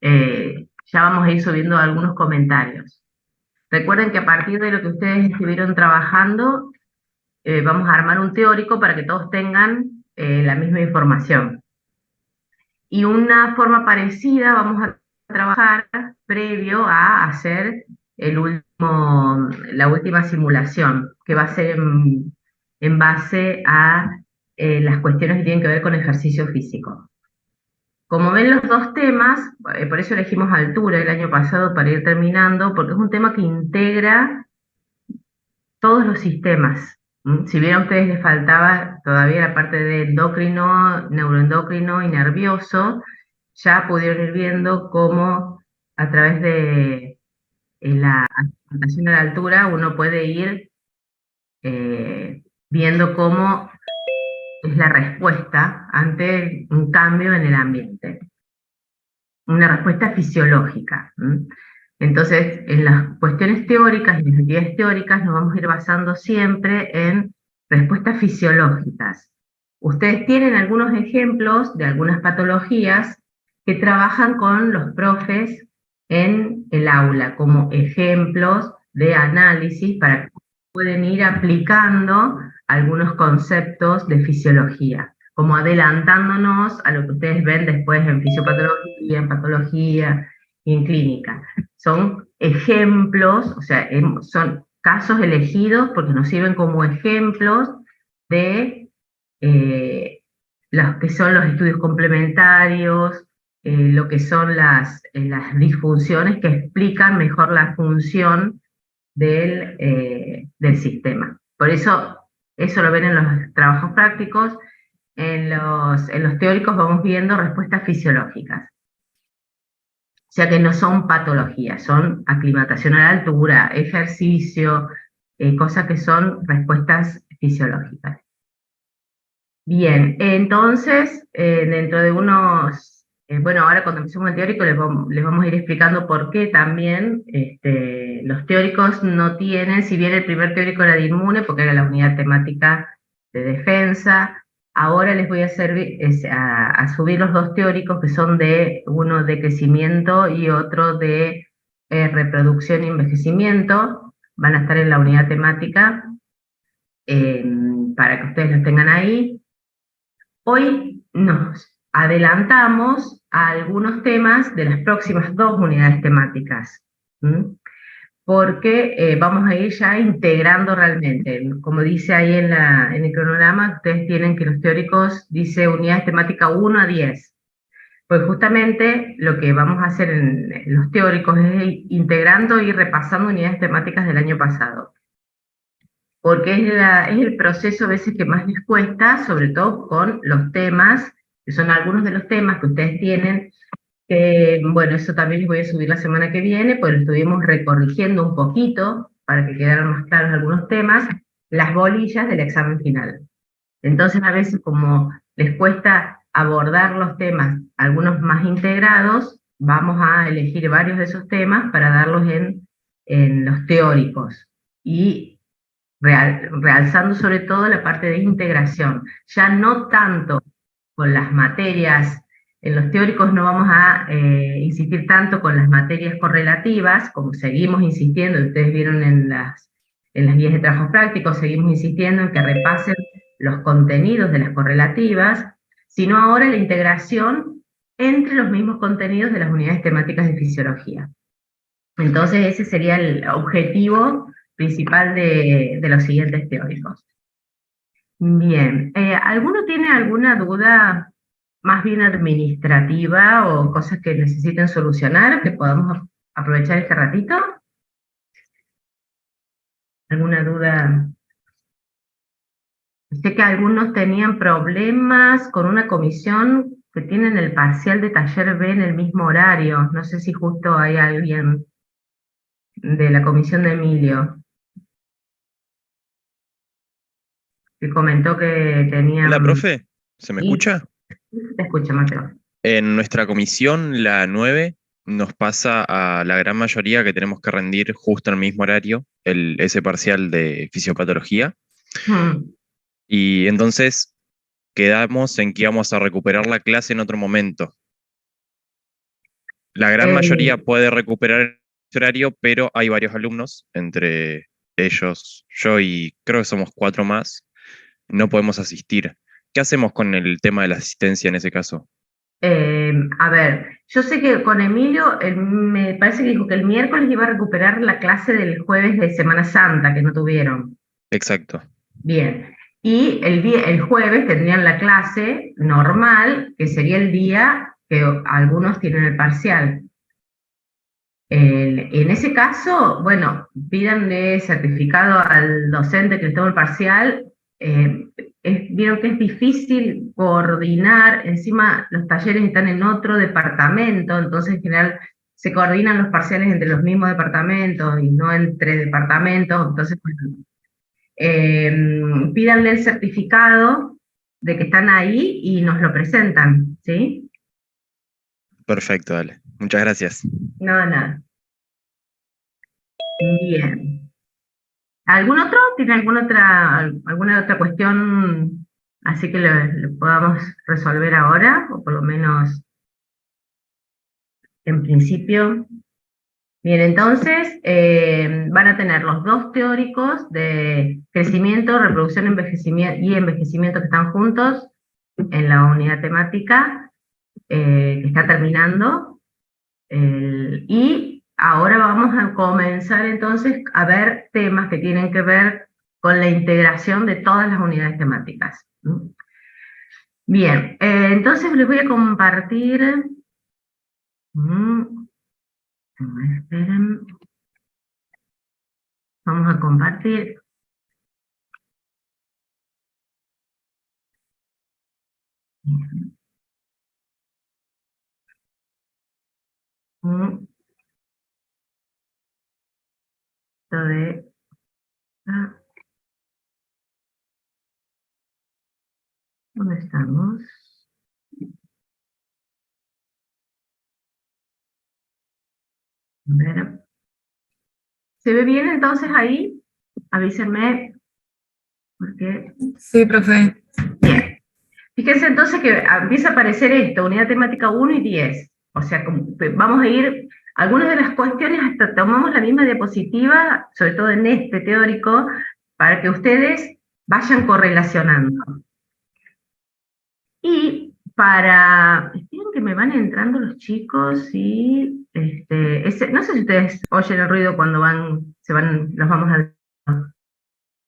Ya vamos a ir subiendo algunos comentarios. Recuerden que a partir de lo que ustedes estuvieron trabajando, vamos a armar un teórico para que todos tengan la misma información. Y una forma parecida vamos a trabajar previo a hacer la última simulación, que va a ser en base a las cuestiones que tienen que ver con ejercicio físico. Como ven los dos temas, por eso elegimos altura el año pasado para ir terminando, porque es un tema que integra todos los sistemas. Si bien a ustedes les faltaba todavía la parte de endocrino, neuroendocrino y nervioso, ya pudieron ir viendo cómo a través de la adaptación a la altura uno puede ir viendo cómo es la respuesta ante un cambio en el ambiente, una respuesta fisiológica. Entonces, en las cuestiones teóricas y las actividades teóricas nos vamos a ir basando siempre en respuestas fisiológicas. Ustedes tienen algunos ejemplos de algunas patologías que trabajan con los profes en el aula como ejemplos de análisis para que pueden ir aplicando algunos conceptos de fisiología, como adelantándonos a lo que ustedes ven después en fisiopatología, en patología y en clínica. Son ejemplos, o sea, son casos elegidos porque nos sirven como ejemplos de los que son los estudios complementarios, lo que son las disfunciones que explican mejor la función del sistema. Por eso lo ven en los trabajos prácticos, en los teóricos vamos viendo respuestas fisiológicas. O sea que no son patologías, son aclimatación a la altura, ejercicio, cosas que son respuestas fisiológicas. Bien, entonces, dentro de bueno, ahora cuando empecemos el teórico les vamos a ir explicando por qué también los teóricos no tienen, si bien el primer teórico era de inmune, porque era la unidad temática de defensa, ahora les voy a subir los dos teóricos que son uno de crecimiento y otro de reproducción y envejecimiento, van a estar en la unidad temática eh, para que ustedes los tengan ahí. Hoy nos adelantamos a algunos temas de las próximas dos unidades temáticas, ¿m? Porque vamos a ir ya integrando realmente. Como dice ahí en el cronograma, ustedes tienen que los teóricos dice unidades temáticas 1 a 10. Pues justamente lo que vamos a hacer en los teóricos es ir integrando y repasando unidades temáticas del año pasado, porque es el proceso a veces que más les cuesta, sobre todo con los temas, que son algunos de los temas que ustedes tienen, que bueno, eso también les voy a subir la semana que viene, pues lo estuvimos recorrigiendo un poquito para que quedaran más claros algunos temas, las bolillas del examen final. Entonces a veces como les cuesta abordar los temas, algunos más integrados, vamos a elegir varios de esos temas para darlos en los teóricos. Y realzando sobre todo la parte de integración, ya no tanto con las materias, en los teóricos no vamos a insistir tanto con las materias correlativas, como seguimos insistiendo, y ustedes vieron en las guías de trabajo práctico, seguimos insistiendo en que repasen los contenidos de las correlativas, sino ahora la integración entre los mismos contenidos de las unidades temáticas de fisiología. Entonces ese sería el objetivo principal de los siguientes teóricos. Bien, ¿alguno tiene alguna duda más bien administrativa o cosas que necesiten solucionar, que podamos aprovechar este ratito? ¿Alguna duda? Sé que algunos tenían problemas con una comisión que tienen el parcial de taller B en el mismo horario. No sé si justo hay alguien de la comisión de Emilio que comentó que Hola, tenían... profe, ¿se me Y escucha? te escucho, Mateo. En nuestra comisión, la 9 nos pasa a la gran mayoría que tenemos que rendir justo en el mismo horario, ese parcial de fisiopatología, Hmm. y entonces quedamos en que íbamos a recuperar la clase en otro momento. La gran Eh, mayoría puede recuperar el horario, pero hay varios alumnos, entre ellos yo y creo que somos 4 más, no podemos asistir. ¿Qué hacemos con el tema de la asistencia en ese caso? a ver, yo sé que con Emilio, él me parece que dijo que el miércoles iba a recuperar la clase del jueves de Semana Santa que no tuvieron. Exacto. Bien. Y el jueves tendrían la clase normal, que sería el día que algunos tienen el parcial. En ese caso, bueno, pídanle certificado al docente que les toma el parcial. eh, Vieron que es difícil coordinar, encima los talleres están en otro departamento, entonces en general se coordinan los parciales entre los mismos departamentos y no entre departamentos, entonces bueno, pídanle el certificado de que están ahí y nos lo presentan, ¿sí? Perfecto, dale. Muchas gracias. No, nada. Bien. ¿Algún otro? ¿Tiene alguna otra cuestión así que lo podamos resolver ahora? O por lo menos en principio. Bien, entonces van a tener los dos teóricos de crecimiento, reproducción y envejecimiento que están juntos en la unidad temática que está terminando. Y ahora vamos a comenzar entonces a ver temas que tienen que ver con la integración de todas las unidades temáticas. Bien, entonces les voy a compartir. mm, Esperen, vamos a compartir. mm, Esto de. ah, ¿Dónde estamos? A ver. ¿Se ve bien entonces ahí? Avísenme, porque. Sí, profe. Bien. Fíjense entonces que empieza a aparecer esto, unidad temática 1 y 10. O sea, vamos a ir, algunas de las cuestiones hasta tomamos la misma diapositiva, sobre todo en este teórico, para que ustedes vayan correlacionando. Y esperen que me van entrando los chicos y, no sé si ustedes oyen el ruido cuando los vamos a.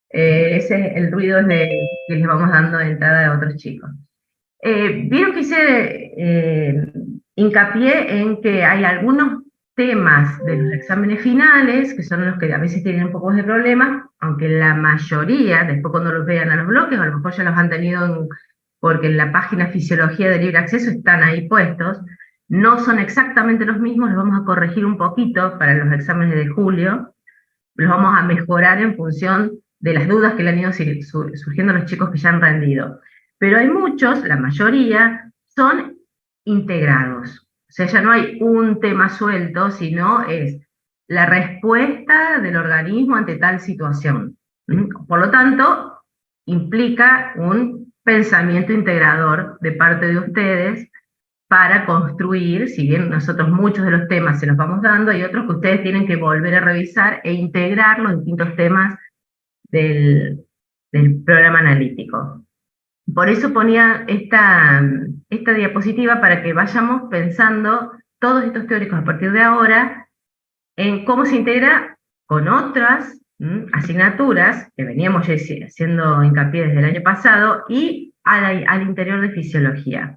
Ese es el ruido que les vamos dando de entrada a otros chicos. Vieron que hice hincapié en que hay algunos temas de los exámenes finales, que son los que a veces tienen un poco de problemas, aunque la mayoría, después cuando los vean a los bloques, a lo mejor ya los han tenido porque en la página Fisiología de Libre Acceso están ahí puestos, no son exactamente los mismos, los vamos a corregir un poquito para los exámenes de julio, los vamos a mejorar en función de las dudas que le han ido surgiendo a los chicos que ya han rendido. Pero hay muchos, la mayoría, son integrados. O sea, ya no hay un tema suelto, sino es la respuesta del organismo ante tal situación. Por lo tanto, implica un pensamiento integrador de parte de ustedes para construir, si bien nosotros muchos de los temas se los vamos dando, hay otros que ustedes tienen que volver a revisar e integrar los distintos temas del programa analítico. Por eso ponía esta diapositiva para que vayamos pensando todos estos teóricos a partir de ahora en cómo se integra con otras asignaturas que veníamos ya haciendo hincapié desde el año pasado y al interior de fisiología.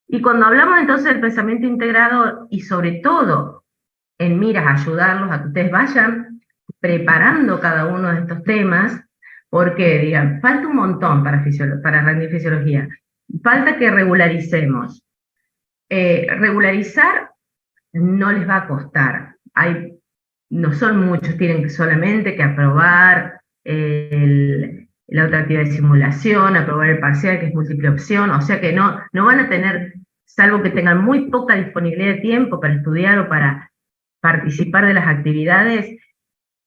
Y cuando hablamos entonces del pensamiento integrador y sobre todo en miras a ayudarlos a que ustedes vayan preparando cada uno de estos temas, porque digan, falta un montón para rendir fisiología, falta que regularicemos. Regularizar no les va a costar, no son muchos, tienen solamente que aprobar la otra actividad de simulación, aprobar el parcial que es múltiple opción, o sea que no van a tener, salvo que tengan muy poca disponibilidad de tiempo para estudiar o para participar de las actividades,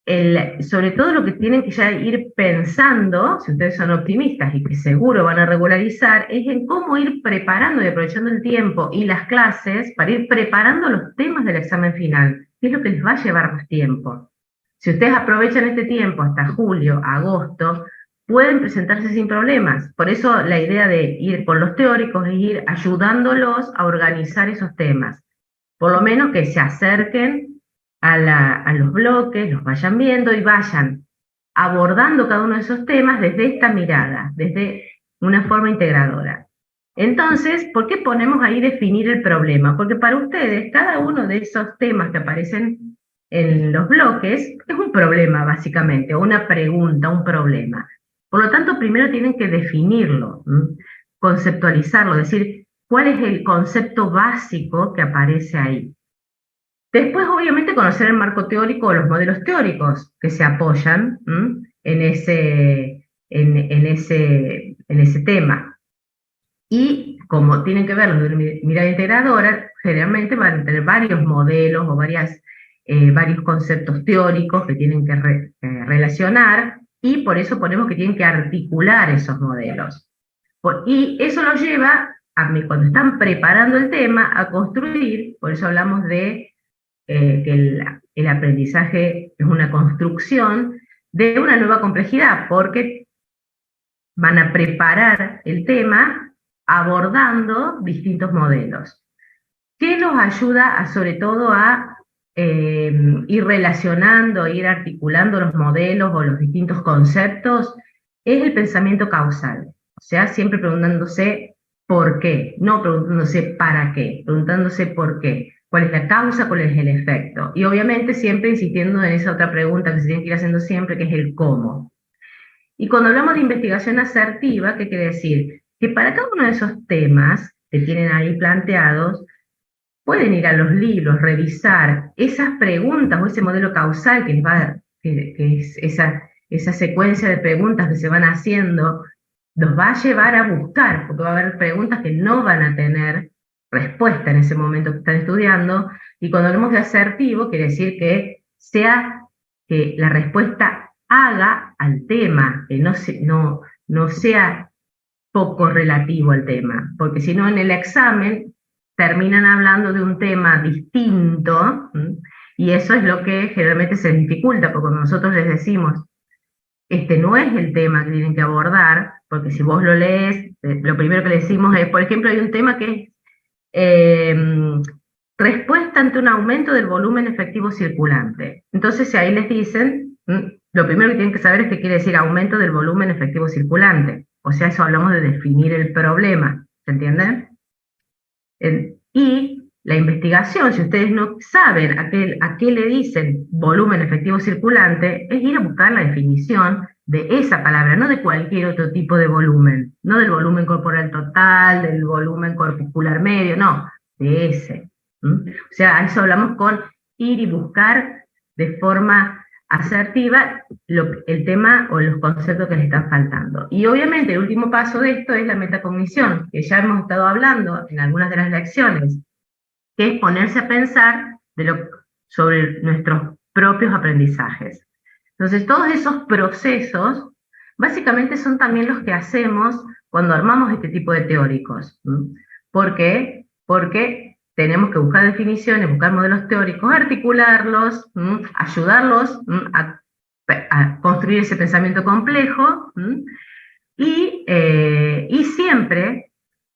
sobre todo lo que tienen que ya ir pensando, si ustedes son optimistas y que seguro van a regularizar, es en cómo ir preparando y aprovechando el tiempo y las clases para ir preparando los temas del examen final, que es lo que les va a llevar más tiempo. Si ustedes aprovechan este tiempo hasta julio, agosto, pueden presentarse sin problemas. Por eso la idea de ir con los teóricos es ir ayudándolos a organizar esos temas. Por lo menos que se acerquen a los bloques, los vayan viendo y vayan abordando cada uno de esos temas desde esta mirada, desde una forma integradora. Entonces, ¿por qué ponemos ahí definir el problema? Porque para ustedes, cada uno de esos temas que aparecen en los bloques es un problema, básicamente, o una pregunta, un problema. Por lo tanto, primero tienen que definirlo, conceptualizarlo, decir cuál es el concepto básico que aparece ahí. Después, obviamente, conocer el marco teórico o los modelos teóricos que se apoyan en ese tema. Y como tienen que verlo de una mirada integradora, generalmente van a tener varios modelos o varios conceptos teóricos que tienen que relacionar, y por eso ponemos que tienen que articular esos modelos. Y eso los lleva, cuando están preparando el tema, a construir. Por eso hablamos de que el aprendizaje es una construcción de una nueva complejidad, porque van a preparar el tema abordando distintos modelos. ¿Qué los ayuda sobre todo a ir relacionando, ir articulando los modelos o los distintos conceptos? Es el pensamiento causal. O sea, siempre preguntándose por qué, no preguntándose para qué, preguntándose por qué. ¿Cuál es la causa? ¿Cuál es el efecto? Y obviamente siempre insistiendo en esa otra pregunta que se tiene que ir haciendo siempre, que es el cómo. Y cuando hablamos de investigación asertiva, ¿qué quiere decir? Que para cada uno de esos temas que tienen ahí planteados, pueden ir a los libros, revisar esas preguntas o ese modelo causal que es esa secuencia de preguntas que se van haciendo, los va a llevar a buscar, porque va a haber preguntas que no van a tener respuesta en ese momento que están estudiando. Y cuando hablamos de asertivo, quiere decir que la respuesta haga al tema, que no sea poco relativo al tema, porque si no en el examen terminan hablando de un tema distinto, y eso es lo que generalmente se dificulta, porque cuando nosotros les decimos, este no es el tema que tienen que abordar, porque si vos lo lees, lo primero que le decimos es, por ejemplo, hay un tema que es respuesta ante un aumento del volumen efectivo circulante. Entonces, si ahí les dicen, lo primero que tienen que saber es qué quiere decir aumento del volumen efectivo circulante. O sea, eso hablamos de definir el problema, ¿se entienden? Y la investigación, si ustedes no saben a qué le dicen volumen efectivo circulante, es ir a buscar la definición de esa palabra, no de cualquier otro tipo de volumen, no del volumen corporal total, del volumen corpuscular medio, no, de ese. O sea, a eso hablamos con ir y buscar de forma asertiva el tema o los conceptos que les están faltando. Y obviamente el último paso de esto es la metacognición, que ya hemos estado hablando en algunas de las lecciones, que es ponerse a pensar sobre nuestros propios aprendizajes. Entonces, todos esos procesos básicamente son también los que hacemos cuando armamos este tipo de teóricos. ¿Por qué? Porque tenemos que buscar definiciones, buscar modelos teóricos, articularlos, ayudarlos a construir ese pensamiento complejo, y siempre,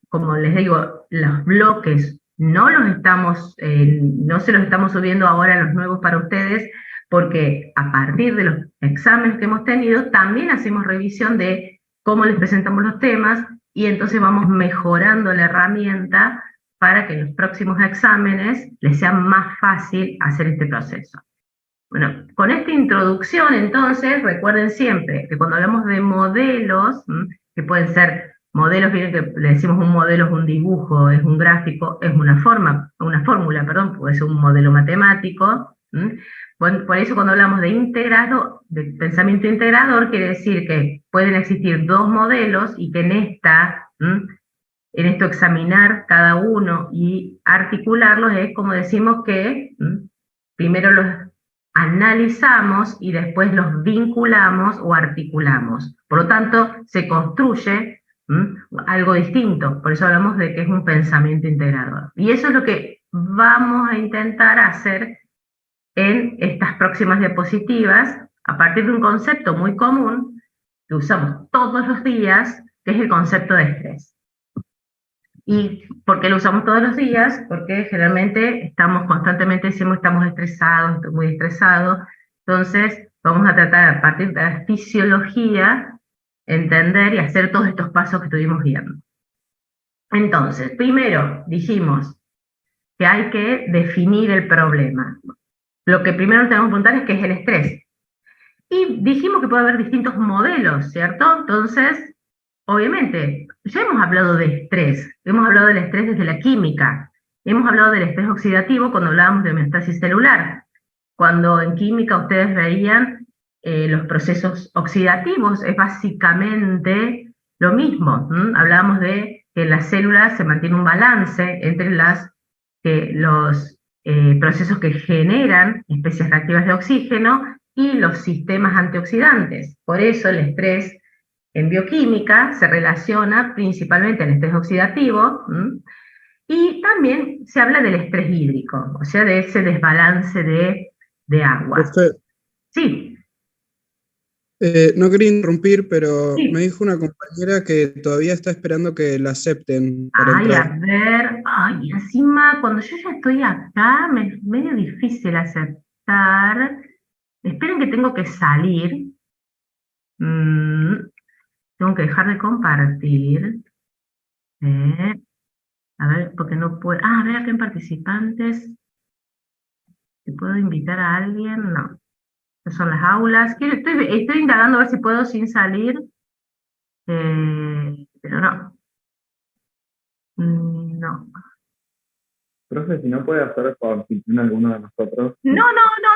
como les digo, los bloques no se los estamos subiendo ahora a los nuevos para ustedes, porque a partir de los exámenes que hemos tenido, también hacemos revisión de cómo les presentamos los temas, y entonces vamos mejorando la herramienta para que en los próximos exámenes les sea más fácil hacer este proceso. Bueno, con esta introducción, entonces, recuerden siempre que cuando hablamos de modelos, que pueden ser modelos, miren que le decimos un modelo es un dibujo, es un gráfico, es una fórmula, perdón, puede ser un modelo matemático. Por eso cuando hablamos de pensamiento integrador, quiere decir que pueden existir dos modelos y que en esto examinar cada uno y articularlos es como decimos que primero analizamos y después los vinculamos o articulamos. Por lo tanto, se construye algo distinto. Por eso hablamos de que es un pensamiento integrador. Y eso es lo que vamos a intentar hacer en estas próximas diapositivas, a partir de un concepto muy común que usamos todos los días, que es el concepto de estrés. ¿Y por qué lo usamos todos los días? Porque generalmente estamos constantemente diciendo estamos estresados, estoy muy estresado. Entonces vamos a tratar a partir de la fisiología, entender y hacer todos estos pasos que estuvimos viendo. Entonces, primero dijimos que hay que definir el problema. Lo que primero nos tenemos que preguntar es qué es el estrés. Y dijimos que puede haber distintos modelos, ¿cierto? Entonces, obviamente, ya hemos hablado de estrés, hemos hablado del estrés desde la química, hemos hablado del estrés oxidativo cuando hablábamos de homeostasis celular, cuando en química ustedes veían los procesos oxidativos, es básicamente lo mismo. Hablábamos de que en las células se mantiene un balance entre los procesos que generan especies reactivas de oxígeno y los sistemas antioxidantes. Por eso el estrés en bioquímica se relaciona principalmente al estrés oxidativo, y también se habla del estrés hídrico, o sea, de ese desbalance de agua. Sí. No quería interrumpir, pero sí. me dijo una compañera que todavía está esperando que la acepten para Ay, entrar. a ver, ay, encima, cuando yo ya estoy acá, me es medio difícil aceptar. Esperen que tengo que salir. Tengo que dejar de compartir. A ver, porque no puedo. Ah, a ver acá en participantes. ¿Si puedo invitar a alguien? No. Estas son las aulas. Estoy indagando a ver si puedo sin salir. Pero no. No. Profe, si no puede hacer participación alguno de nosotros. No,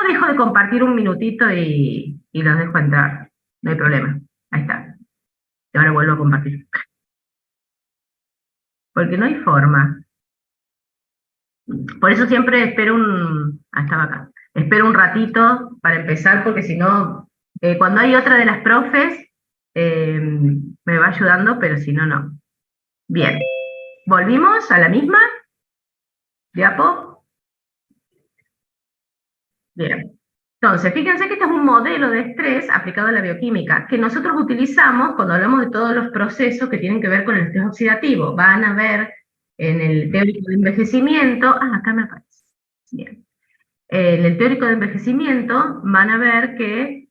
dejo de compartir un minutito y los dejo entrar. No hay problema. Ahí está. Y ahora vuelvo a compartir. Porque no hay forma. Por eso siempre espero estaba acá. Espero un ratito para empezar, porque si no, cuando hay otra de las profes, me va ayudando, pero si no, no. Bien. ¿Volvimos a la misma? ¿Diapo? Bien. Entonces, fíjense que este es un modelo de estrés aplicado a la bioquímica, que nosotros utilizamos cuando hablamos de todos los procesos que tienen que ver con el estrés oxidativo. Van a ver en el teórico de envejecimiento, acá me aparece. Bien. En el teórico de envejecimiento van a ver que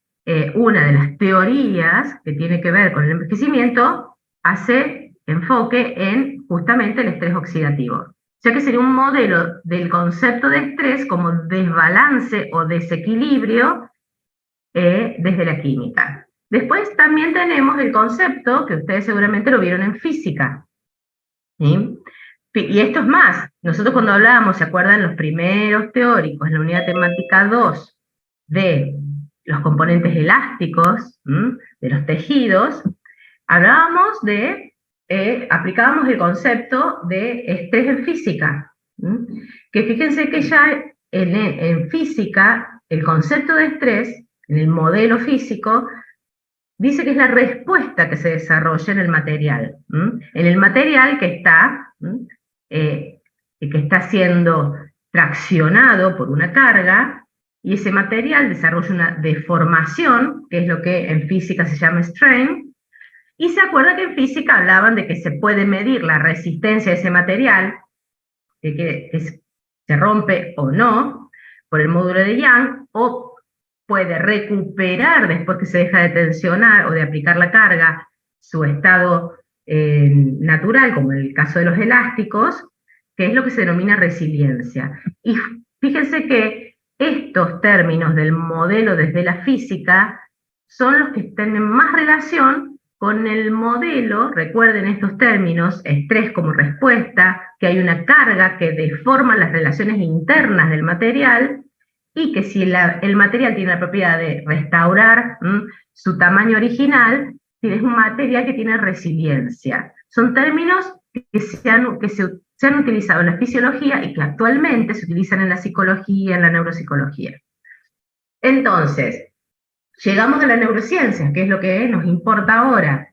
una de las teorías que tiene que ver con el envejecimiento hace enfoque en justamente el estrés oxidativo. O sea que sería un modelo del concepto de estrés como desbalance o desequilibrio desde la química. Después también tenemos el concepto, que ustedes seguramente lo vieron en física, ¿sí? Y esto es más, nosotros cuando hablábamos, ¿se acuerdan los primeros teóricos en la unidad temática 2 de los componentes elásticos, de los tejidos? Hablábamos aplicábamos el concepto de estrés en física, que fíjense que ya en física el concepto de estrés, en el modelo físico, dice que es la respuesta que se desarrolla en el material. En el material que está siendo traccionado por una carga, y ese material desarrolla una deformación, que es lo que en física se llama strain, y se acuerda que en física hablaban de que se puede medir la resistencia de ese material, de que se rompe o no, por el módulo de Young, o puede recuperar después que se deja de tensionar o de aplicar la carga su estado natural, como en el caso de los elásticos, que es lo que se denomina resiliencia. Y fíjense que estos términos del modelo desde la física son los que tienen más relación con el modelo. Recuerden estos términos: estrés como respuesta, que hay una carga que deforma las relaciones internas del material, y que si el material tiene la propiedad de restaurar su tamaño original, es un material que tiene resiliencia. Son términos que se han utilizado en la fisiología y que actualmente se utilizan en la psicología, en la neuropsicología. Entonces, llegamos a la neurociencia, que es lo que nos importa ahora.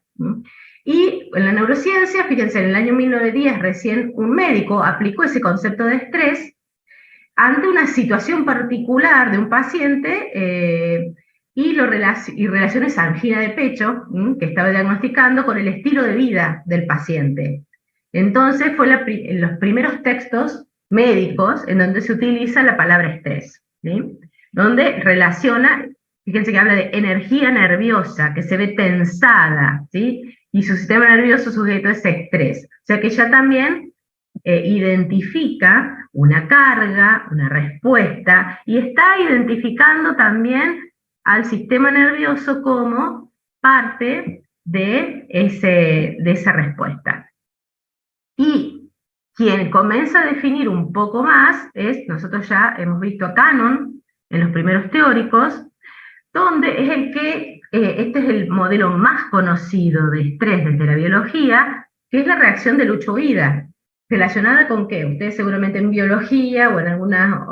Y en la neurociencia, fíjense, en el año 1910 recién un médico aplicó ese concepto de estrés ante una situación particular de un paciente y relaciona esa angina de pecho que estaba diagnosticando con el estilo de vida del paciente. Entonces fue en los primeros textos médicos en donde se utiliza la palabra estrés, ¿sí? Donde relaciona, fíjense que habla de energía nerviosa que se ve tensada, ¿sí? Y su sistema nervioso sujeto a ese estrés. O sea que ya también identifica una carga, una respuesta, y está identificando también al sistema nervioso como parte de esa respuesta. Y quien comienza a definir un poco más es, nosotros ya hemos visto a Cannon en los primeros teóricos, donde es el que, este es el modelo más conocido de estrés desde la biología, que es la reacción de lucha-huida. ¿Relacionada con qué? Ustedes seguramente en biología o en alguna,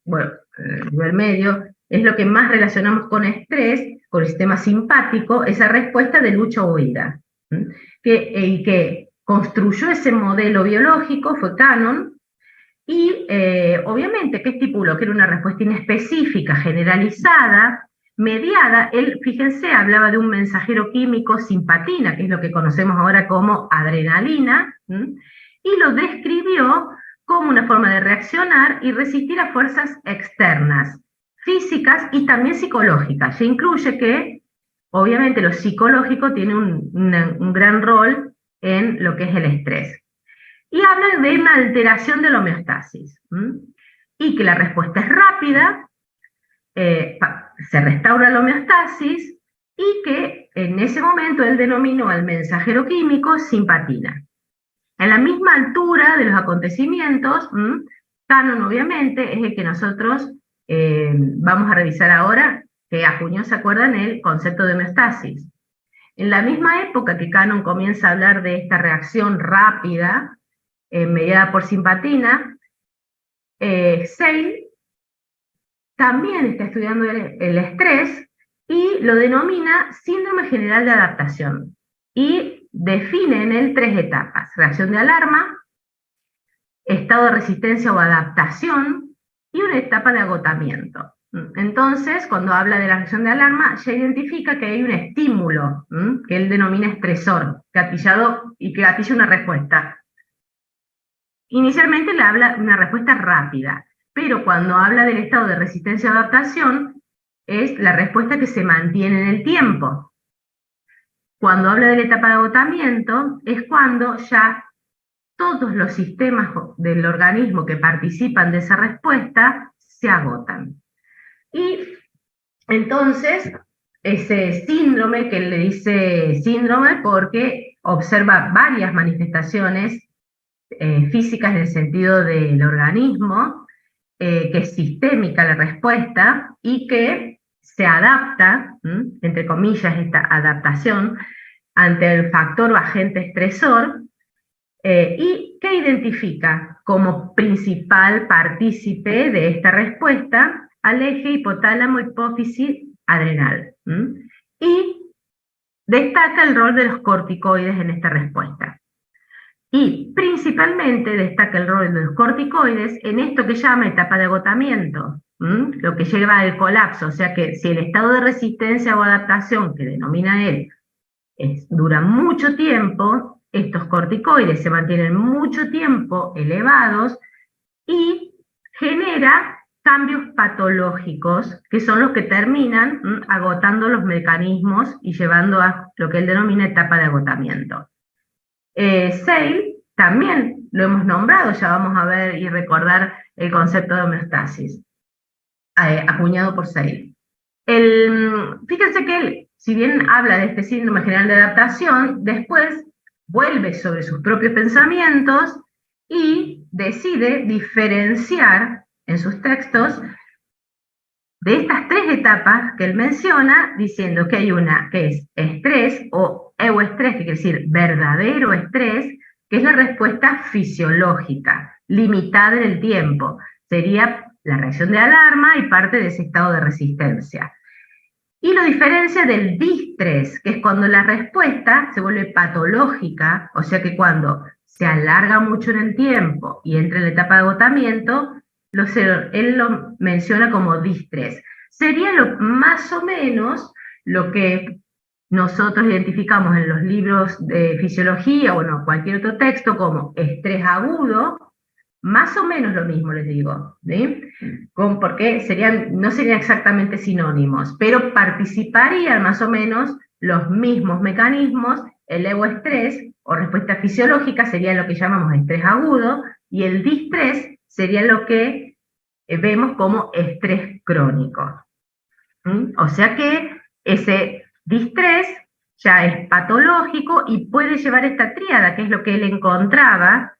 bueno, a nivel medio, es lo que más relacionamos con estrés, con el sistema simpático, esa respuesta de lucha o huida. El que construyó ese modelo biológico fue Cannon, y obviamente que estipuló que era una respuesta inespecífica, generalizada, mediada. Él, fíjense, hablaba de un mensajero químico simpatina, que es lo que conocemos ahora como adrenalina, y lo describió como una forma de reaccionar y resistir a fuerzas externas, físicas y también psicológicas. Se incluye que, obviamente, lo psicológico tiene un gran rol en lo que es el estrés. Y habla de una alteración de la homeostasis, y que la respuesta es rápida, se restaura la homeostasis, y que en ese momento él denominó al mensajero químico simpatina. En la misma altura de los acontecimientos, Cannon obviamente es el que nosotros vamos a revisar ahora, que acuñó, ¿se acuerdan?, el concepto de homeostasis. En la misma época que Cannon comienza a hablar de esta reacción rápida, mediada por simpatina, Seyle también está estudiando el estrés y lo denomina síndrome general de adaptación. Y define en él 3 etapas: reacción de alarma, estado de resistencia o adaptación, y una etapa de agotamiento. Entonces, cuando habla de la reacción de alarma, ya identifica que hay un estímulo, que él denomina estresor, gatillado, y que gatilla una respuesta. Inicialmente le habla de una respuesta rápida, pero cuando habla del estado de resistencia o adaptación, es la respuesta que se mantiene en el tiempo. Cuando habla de la etapa de agotamiento, es cuando ya todos los sistemas del organismo que participan de esa respuesta se agotan. Y entonces, ese síndrome, que él le dice síndrome porque observa varias manifestaciones físicas en el sentido del organismo, que es sistémica la respuesta y que se adapta, entre comillas, esta adaptación ante el factor o agente estresor, y que identifica como principal partícipe de esta respuesta al eje hipotálamo-hipófisis adrenal. Y destaca el rol de los corticoides en esta respuesta. Y principalmente destaca el rol de los corticoides en esto que llama etapa de agotamiento, lo que lleva al colapso. O sea que si el estado de resistencia o adaptación que denomina él dura mucho tiempo, estos corticoides se mantienen mucho tiempo elevados y genera cambios patológicos que son los que terminan agotando los mecanismos y llevando a lo que él denomina etapa de agotamiento. Seyle también lo hemos nombrado, ya vamos a ver y recordar el concepto de homeostasis, acuñado por Seyle. Fíjense que él, si bien habla de este síndrome general de adaptación, después vuelve sobre sus propios pensamientos y decide diferenciar en sus textos de estas 3 etapas que él menciona, diciendo que hay una que es estrés o euestrés, que quiere decir verdadero estrés, que es la respuesta fisiológica, limitada en el tiempo. Sería la reacción de alarma y parte de ese estado de resistencia. Y lo diferencia del distrés, que es cuando la respuesta se vuelve patológica, o sea que cuando se alarga mucho en el tiempo y entra en la etapa de agotamiento, él lo menciona como distrés. Sería más o menos lo que nosotros identificamos en los libros de fisiología o cualquier otro texto como estrés agudo, más o menos lo mismo les digo, ¿sí? Porque no serían exactamente sinónimos, pero participarían más o menos los mismos mecanismos. El euestrés o respuesta fisiológica sería lo que llamamos estrés agudo, y el distrés sería lo que vemos como estrés crónico. O sea que ese distrés ya es patológico y puede llevar esta tríada, que es lo que él encontraba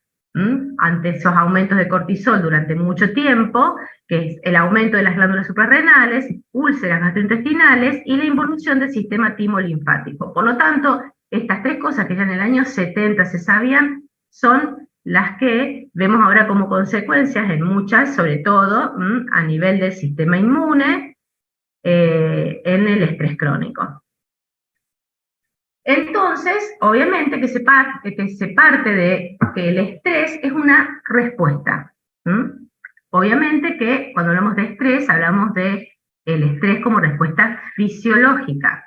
ante esos aumentos de cortisol durante mucho tiempo, que es el aumento de las glándulas suprarrenales, úlceras gastrointestinales y la involución del sistema timolinfático. Por lo tanto, estas tres cosas que ya en el año 70 se sabían, son las que vemos ahora como consecuencias en muchas, sobre todo a nivel del sistema inmune, en el estrés crónico. Entonces, obviamente que se parte de que el estrés es una respuesta. Obviamente que cuando hablamos de estrés, hablamos de el estrés como respuesta fisiológica.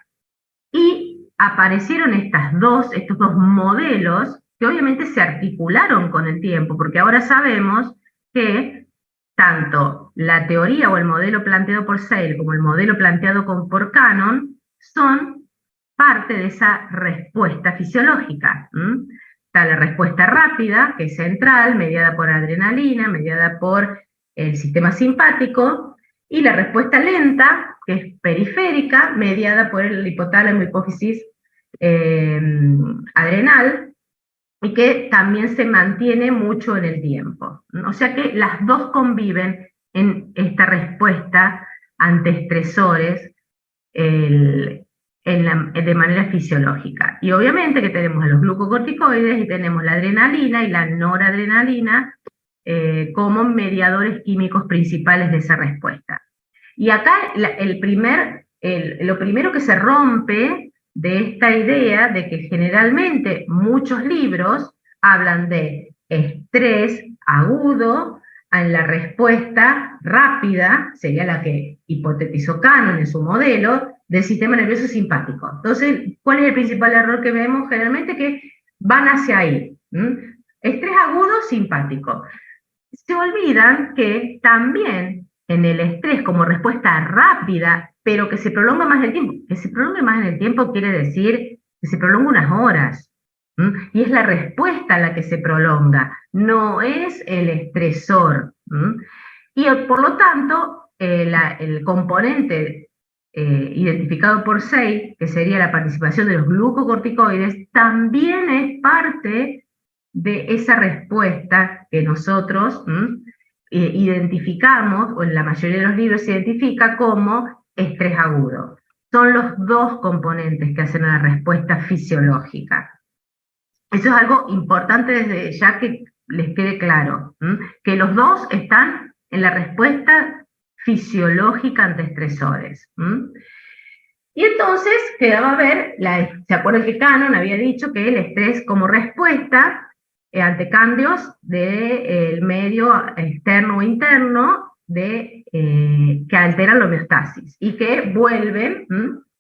Y aparecieron estos dos modelos que obviamente se articularon con el tiempo, porque ahora sabemos que tanto la teoría o el modelo planteado por Searle como el modelo planteado por Cannon son parte de esa respuesta fisiológica. Está la respuesta rápida, que es central, mediada por adrenalina, mediada por el sistema simpático, y la respuesta lenta, que es periférica, mediada por el hipotálamo hipófisis adrenal, y que también se mantiene mucho en el tiempo. O sea que las dos conviven en esta respuesta ante estresores de manera fisiológica. Y obviamente que tenemos a los glucocorticoides y tenemos la adrenalina y la noradrenalina como mediadores químicos principales de esa respuesta. Y acá lo primero que se rompe de esta idea de que generalmente muchos libros hablan de estrés agudo en la respuesta rápida, sería la que hipotetizó Cannon en su modelo, del sistema nervioso simpático. Entonces, ¿cuál es el principal error que vemos generalmente? Que van hacia ahí. Estrés agudo simpático. Se olvidan que también en el estrés como respuesta rápida, pero que se prolonga más en el tiempo. Que se prolongue más en el tiempo quiere decir que se prolonga unas horas. Y es la respuesta la que se prolonga, no es el estresor. Y por lo tanto, el componente identificado por Searle, que sería la participación de los glucocorticoides, también es parte de esa respuesta que nosotros identificamos, o en la mayoría de los libros se identifica como estrés agudo. Son los dos componentes que hacen una respuesta fisiológica. Eso es algo importante desde ya que les quede claro, que los dos están en la respuesta fisiológica ante estresores. Y entonces quedaba ver, ¿se acuerdan que Cannon había dicho que el estrés como respuesta ante cambios del medio externo o interno que alteran la homeostasis y que vuelven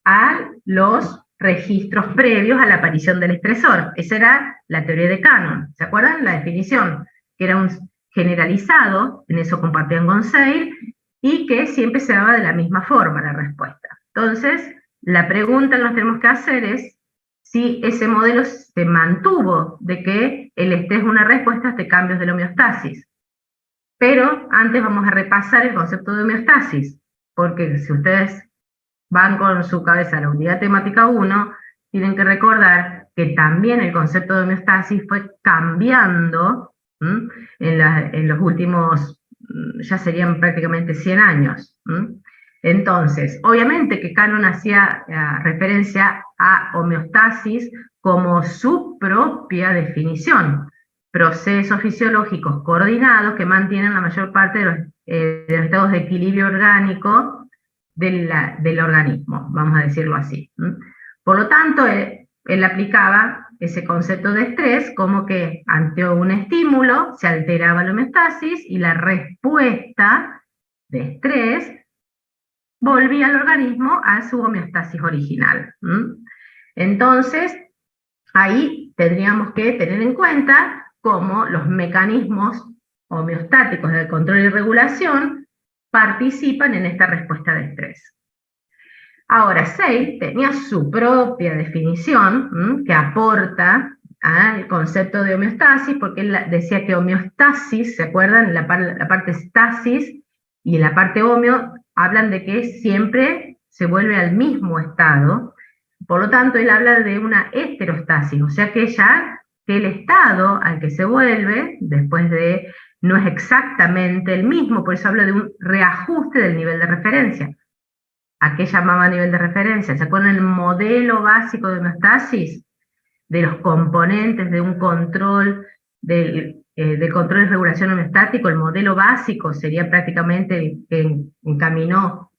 a los registros previos a la aparición del estresor? Esa era la teoría de Cannon. ¿Se acuerdan? La definición, que era un generalizado, en eso compartían con Searle, y que siempre se daba de la misma forma la respuesta. Entonces, la pregunta que nos tenemos que hacer es si ese modelo se mantuvo de que el estrés es una respuesta ante cambios de la homeostasis. Pero antes vamos a repasar el concepto de homeostasis, porque si ustedes van con su cabeza a la unidad temática 1, tienen que recordar que también el concepto de homeostasis fue cambiando en los últimos, ya serían prácticamente 100 años. Entonces, obviamente que Cannon hacía referencia a homeostasis como su propia definición, procesos fisiológicos coordinados que mantienen la mayor parte de los estados de equilibrio orgánico del organismo, vamos a decirlo así. Por lo tanto, él aplicaba ese concepto de estrés como que ante un estímulo se alteraba la homeostasis y la respuesta de estrés volvía al organismo a su homeostasis original. Entonces, ahí tendríamos que tener en cuenta cómo los mecanismos homeostáticos de control y regulación participan en esta respuesta de estrés. Ahora, Seid tenía su propia definición que aporta al concepto de homeostasis, porque él decía que homeostasis, ¿se acuerdan? La parte stasis y la parte homeo hablan de que siempre se vuelve al mismo estado. Por lo tanto, él habla de una heterostasis, o sea que que el estado al que se vuelve, después de, no es exactamente el mismo, por eso habla de un reajuste del nivel de referencia. ¿A qué llamaba nivel de referencia? ¿Se acuerdan el modelo básico de homeostasis? De los componentes de un control, de control y regulación homeostático, el modelo básico sería prácticamente que encaminó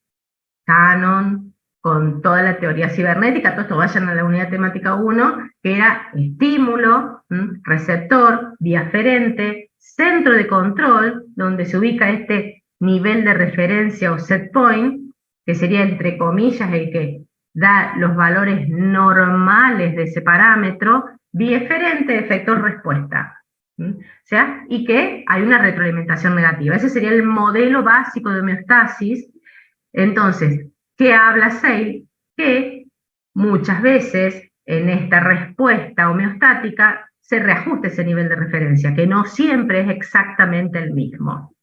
Cannon con toda la teoría cibernética. Todo esto vayan a la unidad temática 1, que era estímulo, receptor, vía aferente, centro de control, donde se ubica este nivel de referencia o set point, que sería entre comillas el que da los valores normales de ese parámetro, vía eferente, efector respuesta. O sea, y que hay una retroalimentación negativa. Ese sería el modelo básico de homeostasis. Entonces, ¿qué habla Seid? Que muchas veces en esta respuesta homeostática se reajusta ese nivel de referencia, que no siempre es exactamente el mismo.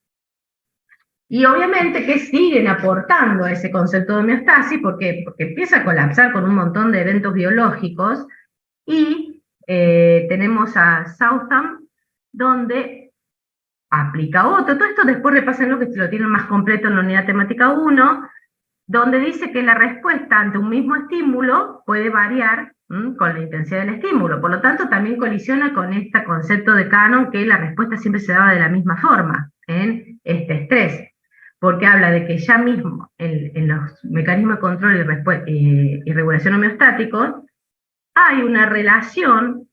Y obviamente que siguen aportando a ese concepto de homeostasis, porque empieza a colapsar con un montón de eventos biológicos, y tenemos a Southam, donde aplica otro. Todo esto después repásenlo, que lo tienen más completo en la unidad temática 1, donde dice que la respuesta ante un mismo estímulo puede variar con la intensidad del estímulo. Por lo tanto, también colisiona con este concepto de Cannon, que la respuesta siempre se daba de la misma forma en este estrés, porque habla de que ya mismo en los mecanismos de control y regulación homeostáticos hay una relación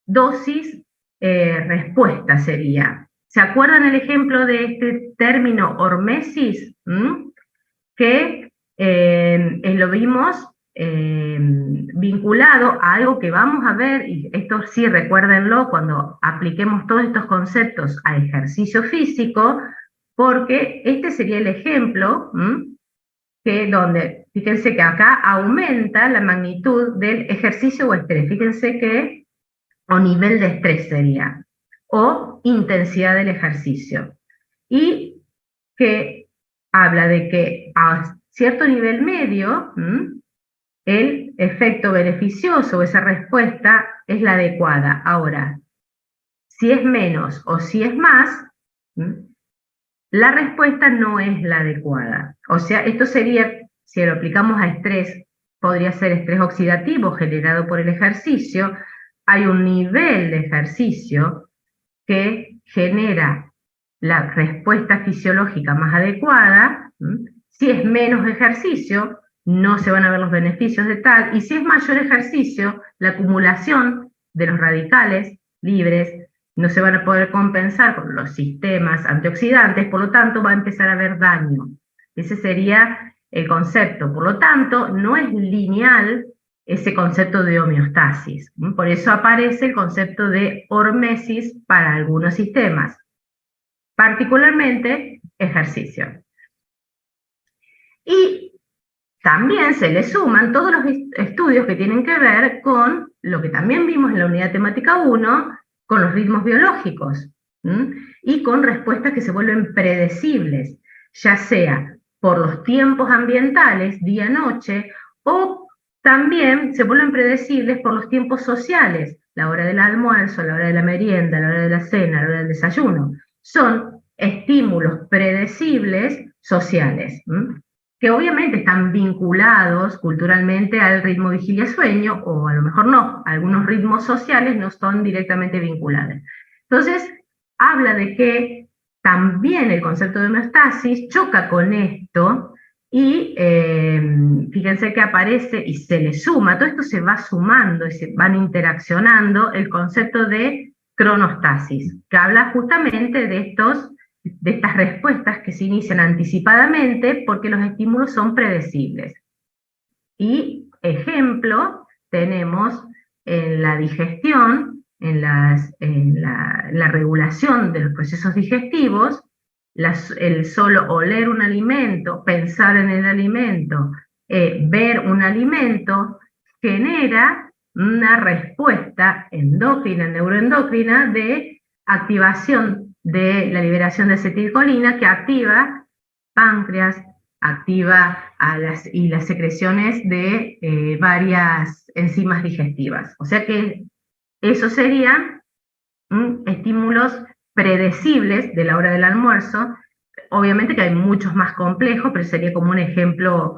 dosis-respuesta sería. ¿Se acuerdan el ejemplo de este término hormesis? Que lo vimos vinculado a algo que vamos a ver, y esto sí recuérdenlo cuando apliquemos todos estos conceptos a ejercicio físico, porque este sería el ejemplo donde, fíjense que acá aumenta la magnitud del ejercicio o estrés, fíjense que, o nivel de estrés sería, o intensidad del ejercicio, y que habla de que a cierto nivel medio, el efecto beneficioso o esa respuesta es la adecuada. Ahora, si es menos o si es más, la respuesta no es la adecuada. O sea, esto sería, si lo aplicamos a estrés, podría ser estrés oxidativo generado por el ejercicio. Hay un nivel de ejercicio que genera la respuesta fisiológica más adecuada. Si es menos ejercicio, no se van a ver los beneficios de tal, y si es mayor ejercicio, la acumulación de los radicales libres no se van a poder compensar con los sistemas antioxidantes, por lo tanto va a empezar a haber daño. Ese sería el concepto. Por lo tanto, no es lineal ese concepto de homeostasis. Por eso aparece el concepto de hormesis para algunos sistemas, particularmente ejercicio. Y también se le suman todos los estudios que tienen que ver con lo que también vimos en la unidad temática 1, con los ritmos biológicos, y con respuestas que se vuelven predecibles, ya sea por los tiempos ambientales, día-noche, o también se vuelven predecibles por los tiempos sociales, la hora del almuerzo, la hora de la merienda, la hora de la cena, la hora del desayuno. Son estímulos predecibles sociales, que obviamente están vinculados culturalmente al ritmo vigilia-sueño, o a lo mejor no, algunos ritmos sociales no son directamente vinculados. Entonces, habla de que también el concepto de homeostasis choca con esto y fíjense que aparece y se le suma, todo esto se va sumando y se van interaccionando el concepto de cronostasis, que habla justamente de estas respuestas que se inician anticipadamente porque los estímulos son predecibles. Y ejemplo, tenemos en la digestión, en la regulación de los procesos digestivos, el solo oler un alimento, pensar en el alimento, ver un alimento, genera una respuesta endocrina, neuroendocrina, de activación de la liberación de acetilcolina que activa páncreas, activa y las secreciones de varias enzimas digestivas. O sea que esos serían estímulos predecibles de la hora del almuerzo. Obviamente que hay muchos más complejos, pero sería como un ejemplo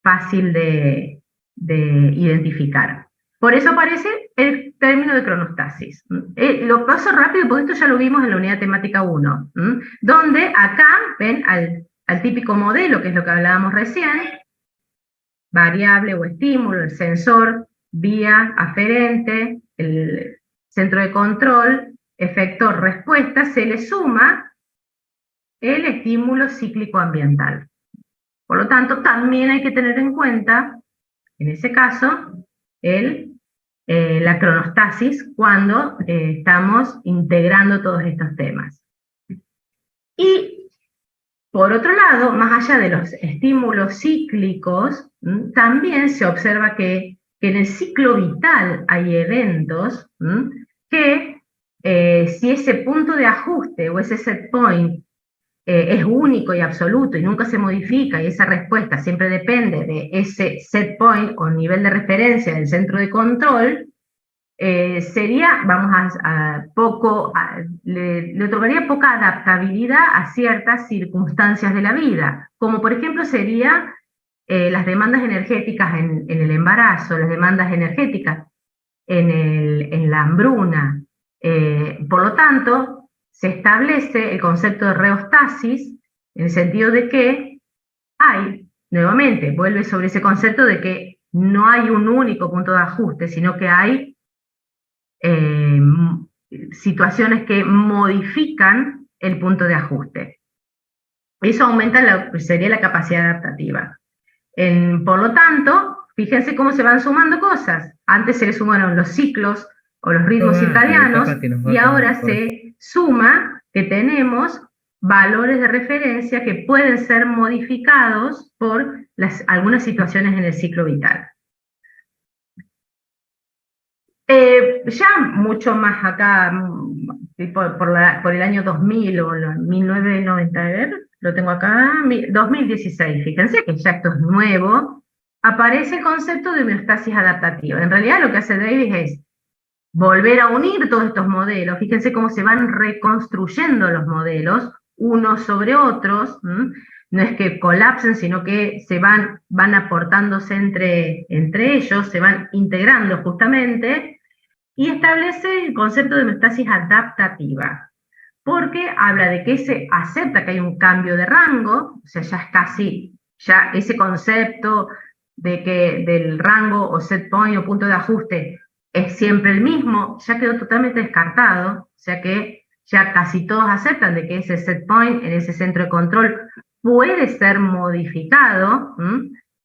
fácil de identificar. Por eso aparece el término de cronostasis. Lo paso rápido porque esto ya lo vimos en la unidad temática 1, donde acá ven al típico modelo, que es lo que hablábamos recién, variable o estímulo, el sensor, vía aferente, el centro de control, efector, respuesta, se le suma el estímulo cíclico ambiental. Por lo tanto, también hay que tener en cuenta, en ese caso, la cronostasis cuando estamos integrando todos estos temas. Y, por otro lado, más allá de los estímulos cíclicos, también se observa que en el ciclo vital hay eventos que si ese punto de ajuste o ese set point es único y absoluto y nunca se modifica, y esa respuesta siempre depende de ese set point o nivel de referencia del centro de control, sería, le otorgaría poca adaptabilidad a ciertas circunstancias de la vida, como por ejemplo sería las demandas energéticas en el embarazo, las demandas energéticas en la hambruna. Por lo tanto, se establece el concepto de reostasis en el sentido de que nuevamente, vuelve sobre ese concepto de que no hay un único punto de ajuste, sino que hay situaciones que modifican el punto de ajuste. Eso aumenta sería la capacidad adaptativa. Por lo tanto, fíjense cómo se van sumando cosas. Antes se le sumaron los ciclos o los ritmos circadianos y ahora se suma que tenemos valores de referencia que pueden ser modificados por algunas situaciones en el ciclo vital. Ya mucho más acá, por el año 2000 o 1990, a ver, lo tengo acá, 2016, fíjense que ya esto es nuevo, aparece el concepto de homeostasis adaptativa. En realidad lo que hace Davis es volver a unir todos estos modelos, fíjense cómo se van reconstruyendo los modelos, unos sobre otros, no es que colapsen, sino que se van aportándose entre ellos, se van integrando justamente, y establece el concepto de homeostasis adaptativa, porque habla de que se acepta que hay un cambio de rango, o sea, ya es casi, ya ese concepto de que del rango o set point o punto de ajuste es siempre el mismo, ya quedó totalmente descartado, o sea que ya casi todos aceptan de que ese set point en ese centro de control puede ser modificado,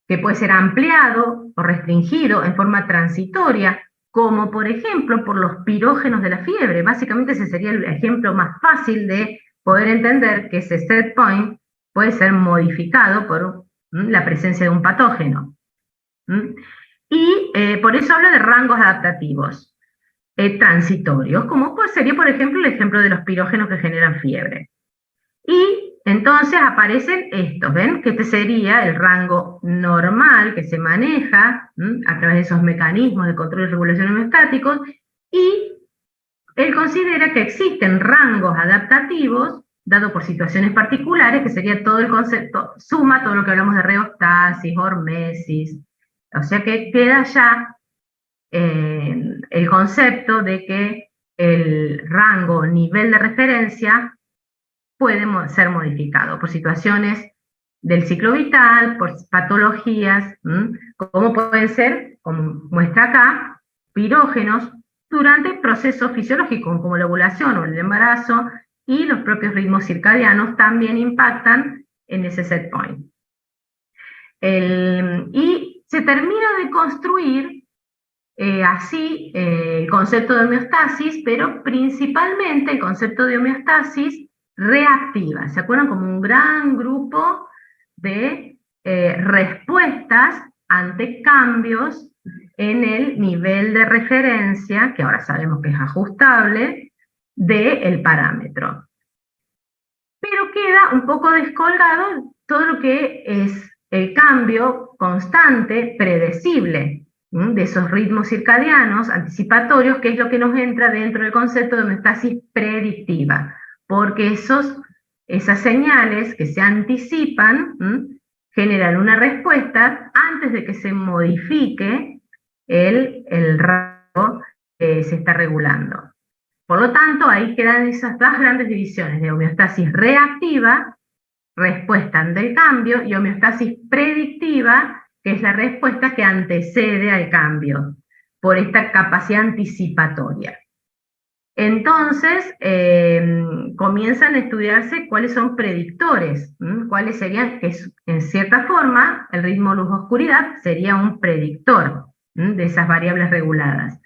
que puede ser ampliado o restringido en forma transitoria, como por ejemplo por los pirógenos de la fiebre. Básicamente ese sería el ejemplo más fácil de poder entender que ese set point puede ser modificado por la presencia de un patógeno. Y por eso habla de rangos adaptativos transitorios, como sería por ejemplo el ejemplo de los pirógenos que generan fiebre. Y entonces aparecen estos, ¿ven? Que este sería el rango normal que se maneja a través de esos mecanismos de control y regulación homeostáticos, y él considera que existen rangos adaptativos dado por situaciones particulares, que sería todo el concepto, suma todo lo que hablamos de reostasis, hormesis, o sea que queda ya el concepto de que el rango, nivel de referencia puede ser modificado por situaciones del ciclo vital, por patologías, como pueden ser, como muestra acá, pirógenos durante procesos fisiológicos como la ovulación o el embarazo, y los propios ritmos circadianos también impactan en ese set point. Y se termina de construir así el concepto de homeostasis, pero principalmente el concepto de homeostasis reactiva. ¿Se acuerdan? Como un gran grupo de respuestas ante cambios en el nivel de referencia, que ahora sabemos que es ajustable, del parámetro. Pero queda un poco descolgado todo lo que es el cambio constante, predecible, de esos ritmos circadianos anticipatorios, que es lo que nos entra dentro del concepto de homeostasis predictiva, porque esas señales que se anticipan generan una respuesta antes de que se modifique el rango que se está regulando. Por lo tanto, ahí quedan esas dos grandes divisiones de homeostasis reactiva, respuesta ante el cambio, y homeostasis predictiva, que es la respuesta que antecede al cambio, por esta capacidad anticipatoria. Entonces, comienzan a estudiarse cuáles son predictores, cuáles serían, que en cierta forma, el ritmo luz-oscuridad sería un predictor de esas variables reguladas.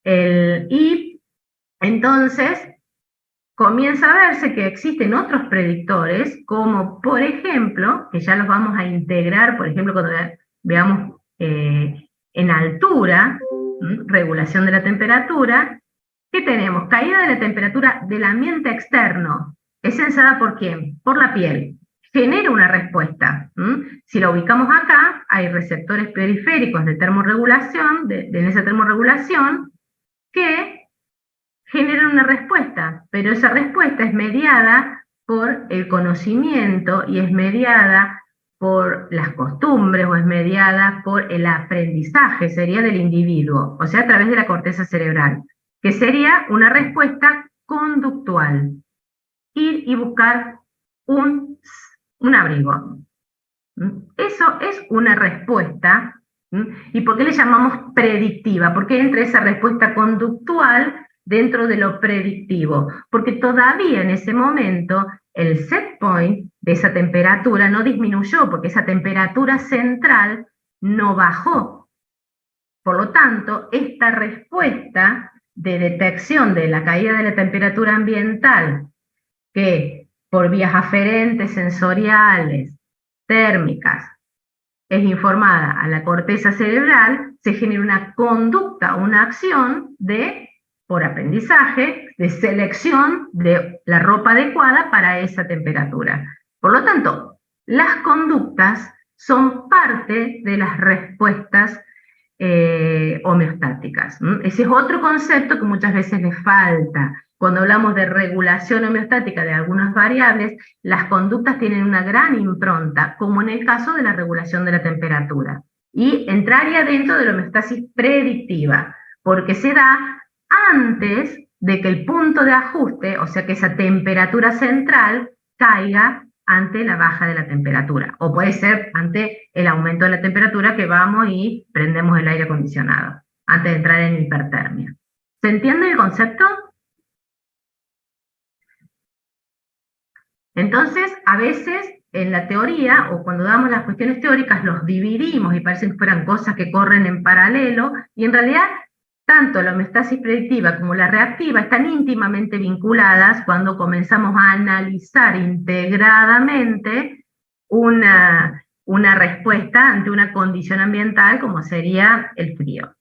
Y entonces, comienza a verse que existen otros predictores, como por ejemplo, que ya los vamos a integrar, por ejemplo, cuando veamos en altura, regulación de la temperatura, que tenemos caída de la temperatura del ambiente externo. ¿Es sensada por quién? Por la piel. Genera una respuesta. Si la ubicamos acá, hay receptores periféricos de termorregulación, en esa termorregulación, que generan una respuesta, pero esa respuesta es mediada por el conocimiento y es mediada por las costumbres o es mediada por el aprendizaje, sería del individuo, o sea, a través de la corteza cerebral, que sería una respuesta conductual. Ir y buscar un abrigo. Eso es una respuesta. ¿Y por qué le llamamos predictiva? Porque entra esa respuesta conductual dentro de lo predictivo, porque todavía en ese momento el set point de esa temperatura no disminuyó, porque esa temperatura central no bajó. Por lo tanto, esta respuesta de detección de la caída de la temperatura ambiental, que por vías aferentes sensoriales, térmicas, es informada a la corteza cerebral, se genera una conducta, una acción por aprendizaje, de selección de la ropa adecuada para esa temperatura. Por lo tanto, las conductas son parte de las respuestas homeostáticas. Ese es otro concepto que muchas veces les falta. Cuando hablamos de regulación homeostática de algunas variables, las conductas tienen una gran impronta, como en el caso de la regulación de la temperatura. Y entraría dentro de la homeostasis predictiva, porque se da antes de que el punto de ajuste, o sea que esa temperatura central, caiga ante la baja de la temperatura, o puede ser ante el aumento de la temperatura, que vamos y prendemos el aire acondicionado, antes de entrar en hipertermia. ¿Se entiende el concepto? Entonces, a veces en la teoría, o cuando damos las cuestiones teóricas, los dividimos y parecen que fueran cosas que corren en paralelo, y en realidad tanto la homeostasis predictiva como la reactiva están íntimamente vinculadas cuando comenzamos a analizar integradamente una respuesta ante una condición ambiental como sería el frío.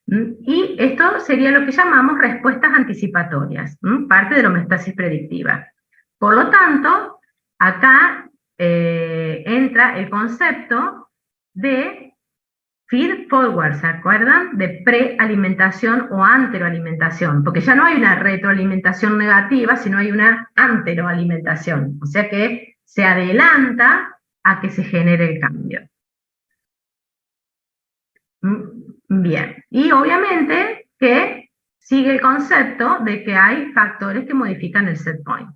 Y esto sería lo que llamamos respuestas anticipatorias, parte de la homeostasis predictiva. Por lo tanto, acá entra el concepto de feed forward, ¿se acuerdan? De prealimentación o anteroalimentación, porque ya no hay una retroalimentación negativa, sino hay una anteroalimentación, o sea que se adelanta a que se genere el cambio. Bien, y obviamente que sigue el concepto de que hay factores que modifican el set point.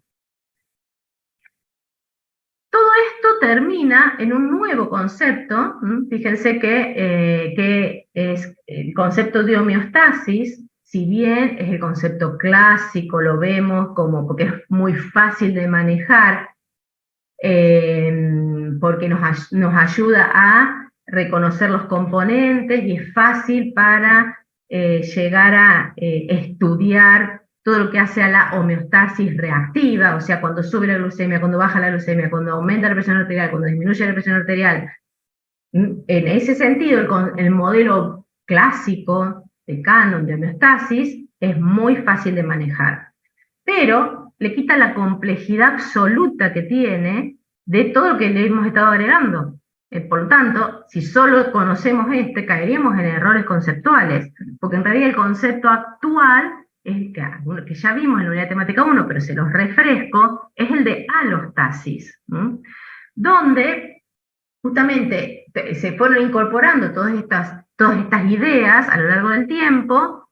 Todo esto termina en un nuevo concepto, fíjense que es el concepto de homeostasis. Si bien es el concepto clásico, lo vemos como porque es muy fácil de manejar, porque nos ayuda a reconocer los componentes y es fácil para llegar a estudiar todo lo que hace a la homeostasis reactiva, o sea, cuando sube la glucemia, cuando baja la glucemia, cuando aumenta la presión arterial, cuando disminuye la presión arterial. En ese sentido, el modelo clásico de Cannon de homeostasis es muy fácil de manejar, pero le quita la complejidad absoluta que tiene de todo lo que le hemos estado agregando. Por lo tanto, si solo conocemos caeríamos en errores conceptuales, porque en realidad el concepto actual es el que ya vimos en la unidad temática 1, pero se los refresco, es el de alostasis, donde justamente se fueron incorporando todas estas ideas a lo largo del tiempo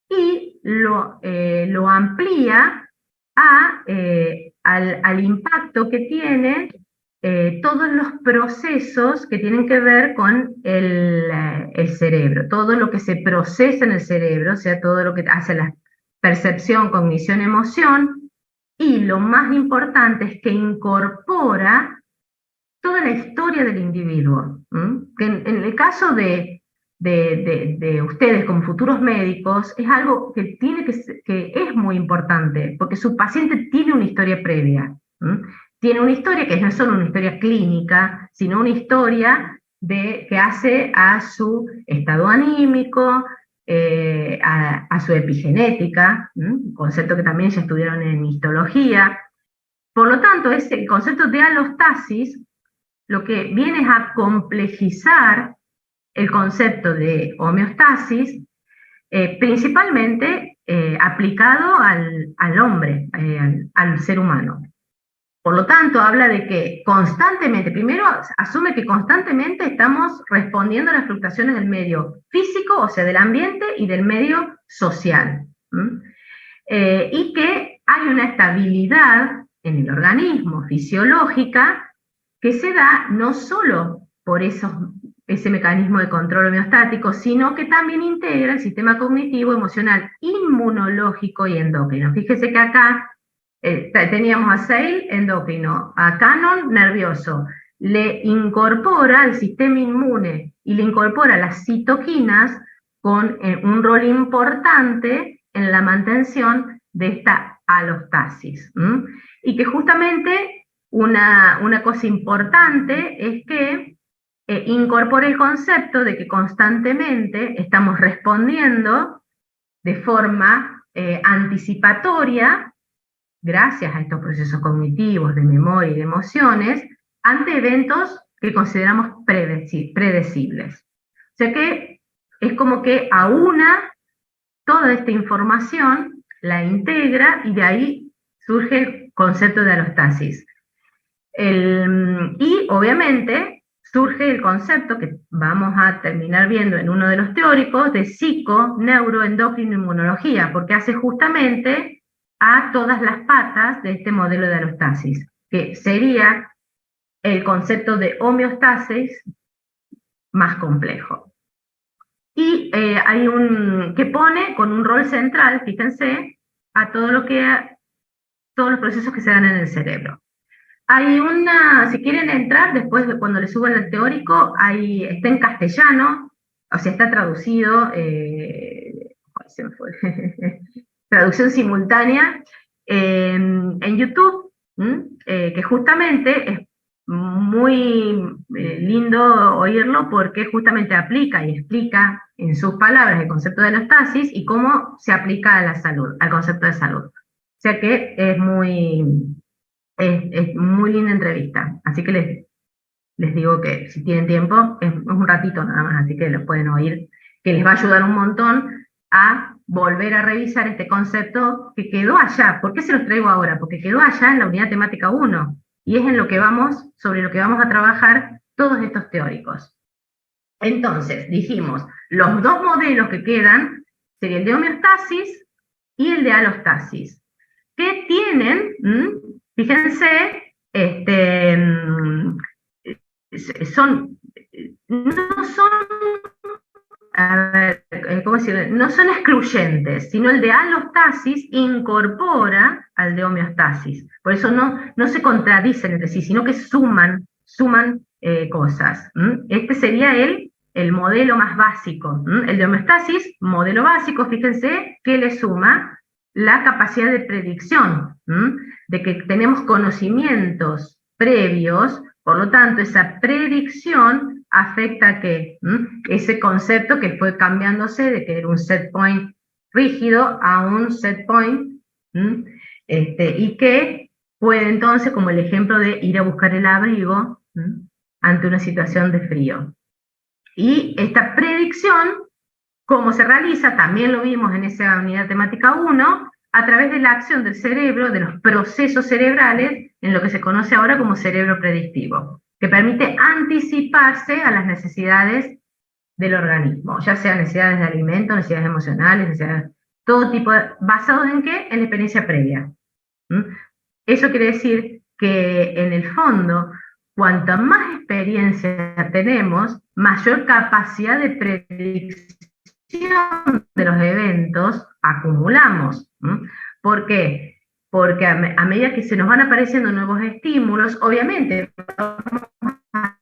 y lo amplía al impacto que tienen todos los procesos que tienen que ver con el cerebro, todo lo que se procesa en el cerebro, o sea, todo lo que hace la percepción, cognición, emoción, y lo más importante es que incorpora toda la historia del individuo. Que en el caso de ustedes como futuros médicos, es algo que es muy importante, porque su paciente tiene una historia previa. Tiene una historia que no es solo una historia clínica, sino una historia que hace a su estado anímico, a su epigenética, un concepto que también ya estudiaron en histología. Por lo tanto, el concepto de alostasis lo que viene es a complejizar el concepto de homeostasis, principalmente aplicado al hombre, al ser humano. Por lo tanto, habla de que constantemente, primero asume que constantemente estamos respondiendo a las fluctuaciones del medio físico, o sea, del ambiente y del medio social. Y que hay una estabilidad en el organismo fisiológica que se da no solo por ese mecanismo de control homeostático, sino que también integra el sistema cognitivo, emocional, inmunológico y endocrino. Fíjese que acá teníamos a Sale endocrino, a Cannon nervioso, le incorpora el sistema inmune y le incorpora las citoquinas con un rol importante en la mantención de esta alostasis. Y que justamente una cosa importante es que incorpora el concepto de que constantemente estamos respondiendo de forma anticipatoria, gracias a estos procesos cognitivos de memoria y de emociones, ante eventos que consideramos predecibles. O sea que es como que aúna toda esta información, la integra y de ahí surge el concepto de alostasis. Y obviamente surge el concepto que vamos a terminar viendo en uno de los teóricos de psico, neuro, endocrino, inmunología, porque hace justamente a todas las patas de este modelo de alostasis, que sería el concepto de homeostasis más complejo. Y hay que pone con un rol central, fíjense, a todos los procesos que se dan en el cerebro. Hay si quieren entrar, después de cuando les suban el teórico, está en castellano, o sea, está traducido, se me fue, traducción simultánea, en YouTube, que justamente es muy lindo oírlo porque justamente aplica y explica en sus palabras el concepto de alostasis y cómo se aplica a la salud, al concepto de salud. O sea que es muy linda entrevista, así que les digo que si tienen tiempo, es un ratito nada más, así que lo pueden oír, que les va a ayudar un montón a volver a revisar este concepto que quedó allá. ¿Por qué se los traigo ahora? Porque quedó allá en la unidad temática 1, y es sobre lo que vamos a trabajar todos estos teóricos. Entonces, dijimos, los dos modelos que quedan sería el de homeostasis y el de alostasis, que tienen, fíjense, no son, a ver, ¿cómo decirlo? No son excluyentes, sino el de alostasis incorpora al de homeostasis. Por eso no se contradicen entre sí, sino que suman cosas. Este sería el modelo más básico. El de homeostasis, modelo básico, fíjense que le suma la capacidad de predicción, de que tenemos conocimientos previos, por lo tanto, esa predicción afecta a ¿qué? Ese concepto que fue cambiándose de que era un set point rígido a un set point, y que puede entonces, como el ejemplo de ir a buscar el abrigo ante una situación de frío. Y esta predicción, ¿cómo se realiza? También lo vimos en esa unidad temática 1, a través de la acción del cerebro, de los procesos cerebrales, en lo que se conoce ahora como cerebro predictivo, que permite anticiparse a las necesidades del organismo, ya sea necesidades de alimento, necesidades emocionales, necesidades, todo tipo, ¿basados en qué? En la experiencia previa. Eso quiere decir que, en el fondo, cuanta más experiencia tenemos, mayor capacidad de predicción de los eventos acumulamos. ¿Por qué? Porque a medida que se nos van apareciendo nuevos estímulos, obviamente vamos a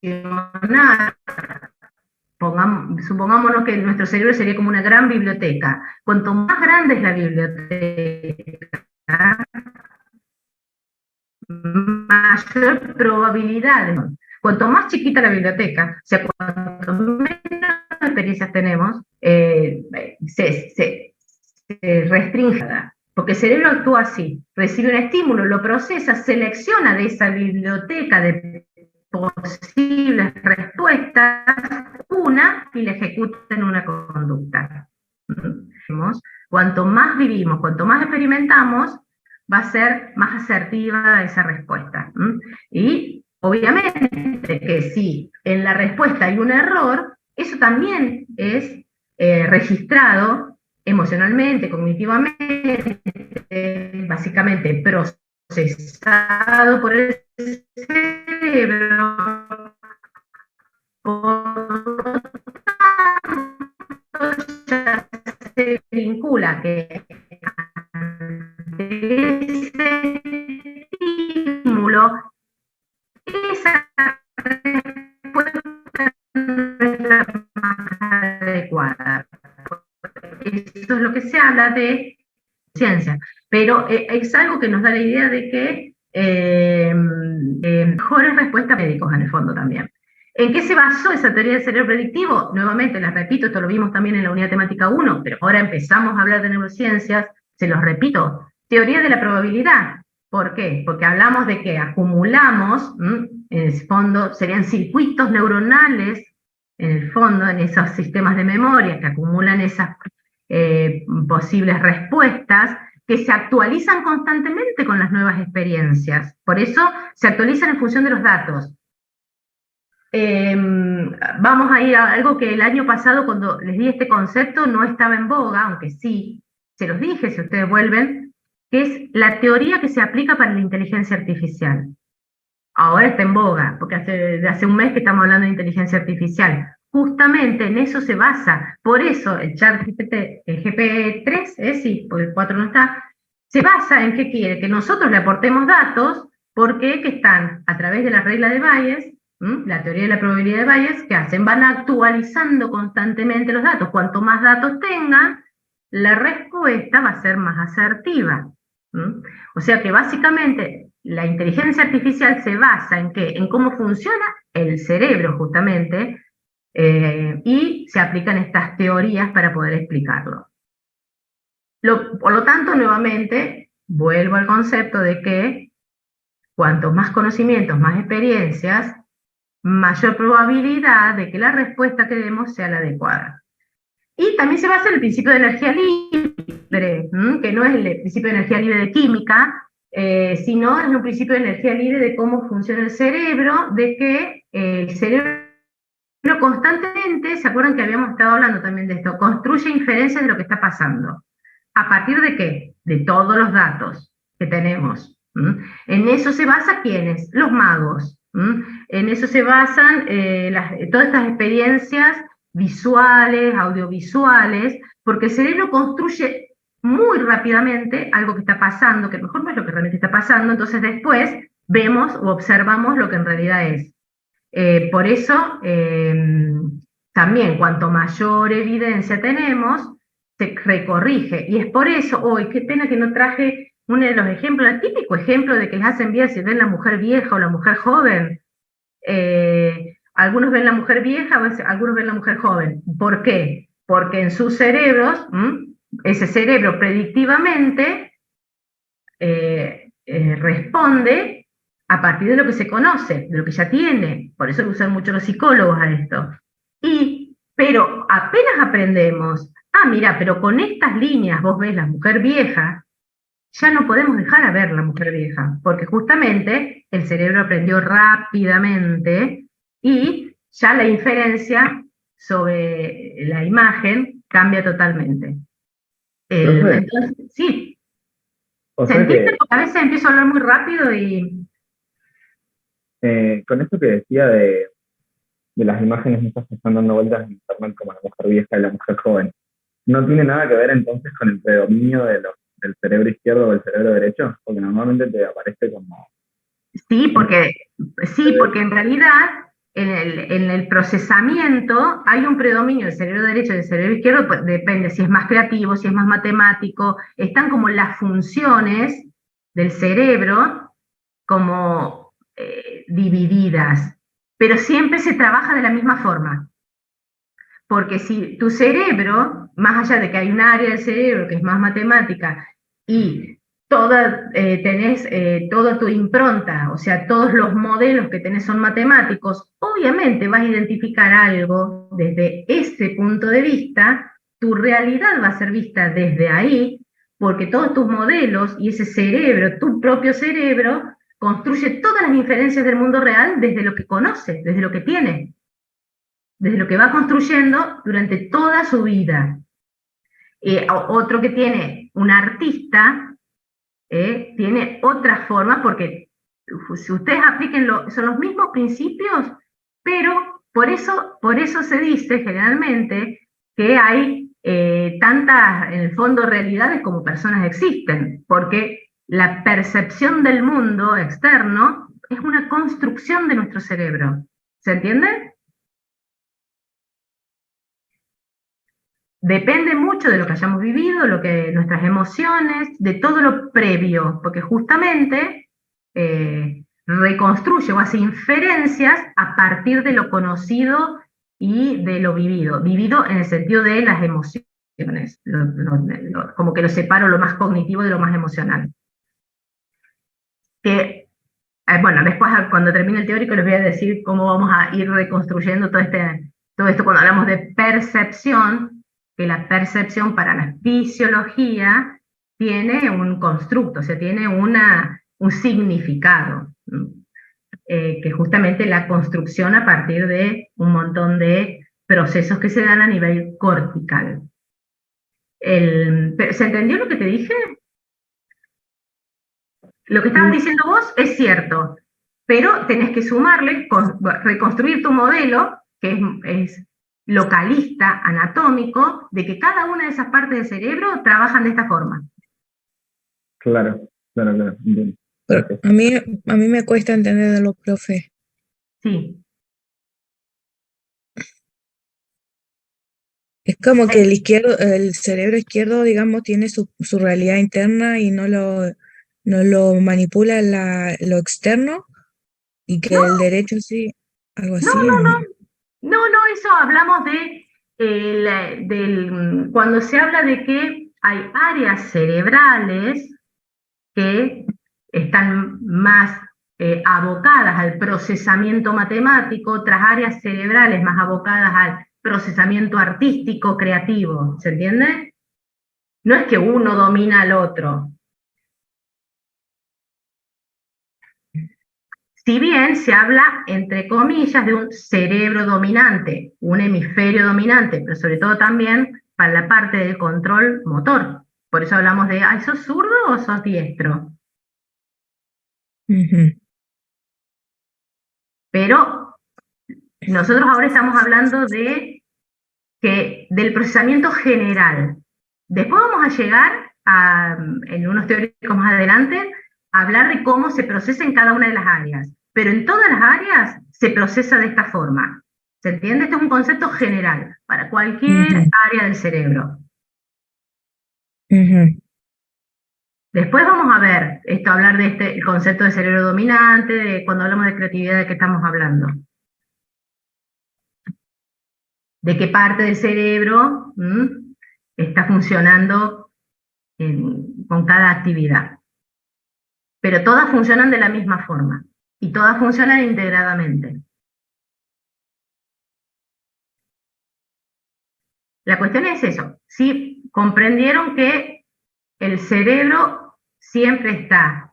seleccionar, supongámonos que nuestro cerebro sería como una gran biblioteca. Cuanto más grande es la biblioteca, mayor probabilidad. Cuanto más chiquita la biblioteca, o sea, cuanto menos experiencias tenemos, se restringe, porque el cerebro actúa así, recibe un estímulo, lo procesa, selecciona de esa biblioteca de posibles respuestas una y la ejecuta en una conducta. Cuanto más vivimos, cuanto más experimentamos, va a ser más asertiva esa respuesta. Y obviamente que si en la respuesta hay un error, eso también es registrado emocionalmente, cognitivamente, básicamente procesado por el cerebro. Por lo tanto, ya se vincula que ese estímulo, esa respuesta no es la más adecuada. Eso es lo que se habla de ciencia, pero es algo que nos da la idea de que mejores respuestas médicos en el fondo también. ¿En qué se basó esa teoría del cerebro predictivo? Nuevamente, les repito, esto lo vimos también en la unidad temática 1, pero ahora empezamos a hablar de neurociencias, se los repito, teoría de la probabilidad. ¿Por qué? Porque hablamos de que acumulamos, en el fondo serían circuitos neuronales, en el fondo, en esos sistemas de memoria que acumulan esas posibles respuestas, que se actualizan constantemente con las nuevas experiencias. Por eso se actualizan en función de los datos. Vamos a ir a algo que el año pasado, cuando les di este concepto, no estaba en boga, aunque sí, se los dije, si ustedes vuelven, que es la teoría que se aplica para la inteligencia artificial. Ahora está en boga, porque hace un mes que estamos hablando de inteligencia artificial. Justamente en eso se basa. Por eso el ChatGPT, el GPT-3, sí, porque el 4 no está, se basa en qué quiere, que nosotros le aportemos datos, porque que están a través de la regla de Bayes, la teoría de la probabilidad de Bayes, ¿qué hacen? Van actualizando constantemente los datos. Cuanto más datos tengan, la respuesta va a ser más asertiva. O sea que básicamente la inteligencia artificial se basa en ¿qué? En cómo funciona el cerebro justamente, y se aplican estas teorías para poder explicarlo. Por lo tanto, nuevamente, vuelvo al concepto de que cuantos más conocimientos, más experiencias, mayor probabilidad de que la respuesta que demos sea la adecuada. Y también se basa en el principio de energía libre, que no es el principio de energía libre de química, sino es un principio de energía libre de cómo funciona el cerebro, de que el cerebro constantemente, ¿se acuerdan que habíamos estado hablando también de esto? Construye inferencias de lo que está pasando. ¿A partir de qué? De todos los datos que tenemos. En eso se basa ¿quiénes? Los magos. En eso se basan todas estas experiencias visuales, audiovisuales, porque el cerebro construye muy rápidamente algo que está pasando, que a lo mejor no es lo que realmente está pasando, entonces después vemos o observamos lo que en realidad es. Por eso, también cuanto mayor evidencia tenemos, se recorrige. Y es por eso, hoy, qué pena que no traje uno de los ejemplos, el típico ejemplo de que les hacen bien si ven la mujer vieja o la mujer joven. Algunos ven la mujer vieja, algunos ven la mujer joven. ¿Por qué? Porque en sus cerebros, ese cerebro predictivamente responde a partir de lo que se conoce, de lo que ya tiene. Por eso lo usan mucho los psicólogos a esto. Pero apenas aprendemos, mira, pero con estas líneas vos ves la mujer vieja, ya no podemos dejar de ver la mujer vieja, porque justamente el cerebro aprendió rápidamente y ya la inferencia sobre la imagen cambia totalmente. Entonces, sí. O ¿Se sea entiende? que Porque a veces empiezo a hablar muy rápido y... con esto que decía de las imágenes estas que están dando vueltas en internet como la mujer vieja y la mujer joven, ¿no tiene nada que ver entonces con el predominio del cerebro izquierdo o del cerebro derecho? Porque normalmente te aparece como... Sí, porque en realidad en el procesamiento hay un predominio del cerebro derecho y del cerebro izquierdo, pues depende si es más creativo, si es más matemático, están como las funciones del cerebro como divididas, pero siempre se trabaja de la misma forma. Porque si tu cerebro, más allá de que hay un área del cerebro que es más matemática y tenés toda tu impronta, o sea, todos los modelos que tenés son matemáticos, obviamente vas a identificar algo desde ese punto de vista, tu realidad va a ser vista desde ahí, porque todos tus modelos y ese cerebro, tu propio cerebro, construye todas las inferencias del mundo real desde lo que conoce, desde lo que tiene, desde lo que va construyendo durante toda su vida. Otro que tiene un artista, tiene otras formas, porque si ustedes apliquen, son los mismos principios, pero por eso se dice generalmente que hay tantas, en el fondo, realidades como personas existen, porque la percepción del mundo externo es una construcción de nuestro cerebro. ¿Se entiende? Depende mucho de lo que hayamos vivido, nuestras emociones, de todo lo previo, porque justamente reconstruye o hace inferencias a partir de lo conocido y de lo vivido. Vivido en el sentido de las emociones, como que lo separo lo más cognitivo de lo más emocional. Bueno, después cuando termine el teórico les voy a decir cómo vamos a ir reconstruyendo todo esto cuando hablamos de percepción, que la percepción para la fisiología tiene un constructo, o sea, tiene un significado, que justamente la construcción a partir de un montón de procesos que se dan a nivel cortical. ¿Se entendió lo que te dije? Lo que estabas diciendo vos es cierto, pero tenés que sumarle, reconstruir tu modelo, que es localista, anatómico, de que cada una de esas partes del cerebro trabajan de esta forma. Claro. Entiendo. A mí me cuesta entenderlo, profe. Sí. Es como que el cerebro izquierdo, digamos, tiene su realidad interna y no lo manipula lo externo, y que el derecho sí, algo así. No, eso hablamos cuando se habla de que hay áreas cerebrales que están más abocadas al procesamiento matemático, otras áreas cerebrales más abocadas al procesamiento artístico, creativo, ¿se entiende? No es que uno domina al otro. Si bien se habla, entre comillas, de un cerebro dominante, un hemisferio dominante, pero sobre todo también para la parte del control motor. Por eso hablamos de, ¿ay, sos zurdo o sos diestro? Ujú. Pero nosotros ahora estamos hablando del procesamiento general. Después vamos a llegar, en unos teóricos más adelante, a hablar de cómo se procesa en cada una de las áreas. Pero en todas las áreas se procesa de esta forma. ¿Se entiende? Este es un concepto general para cualquier Ujú. área del cerebro. Ujú. Después vamos a ver hablar de el concepto de cerebro dominante, de cuando hablamos de creatividad, ¿de qué estamos hablando? De qué parte del cerebro está funcionando con cada actividad. Pero todas funcionan de la misma forma y todas funcionan integradamente. La cuestión es eso, si comprendieron que el cerebro siempre está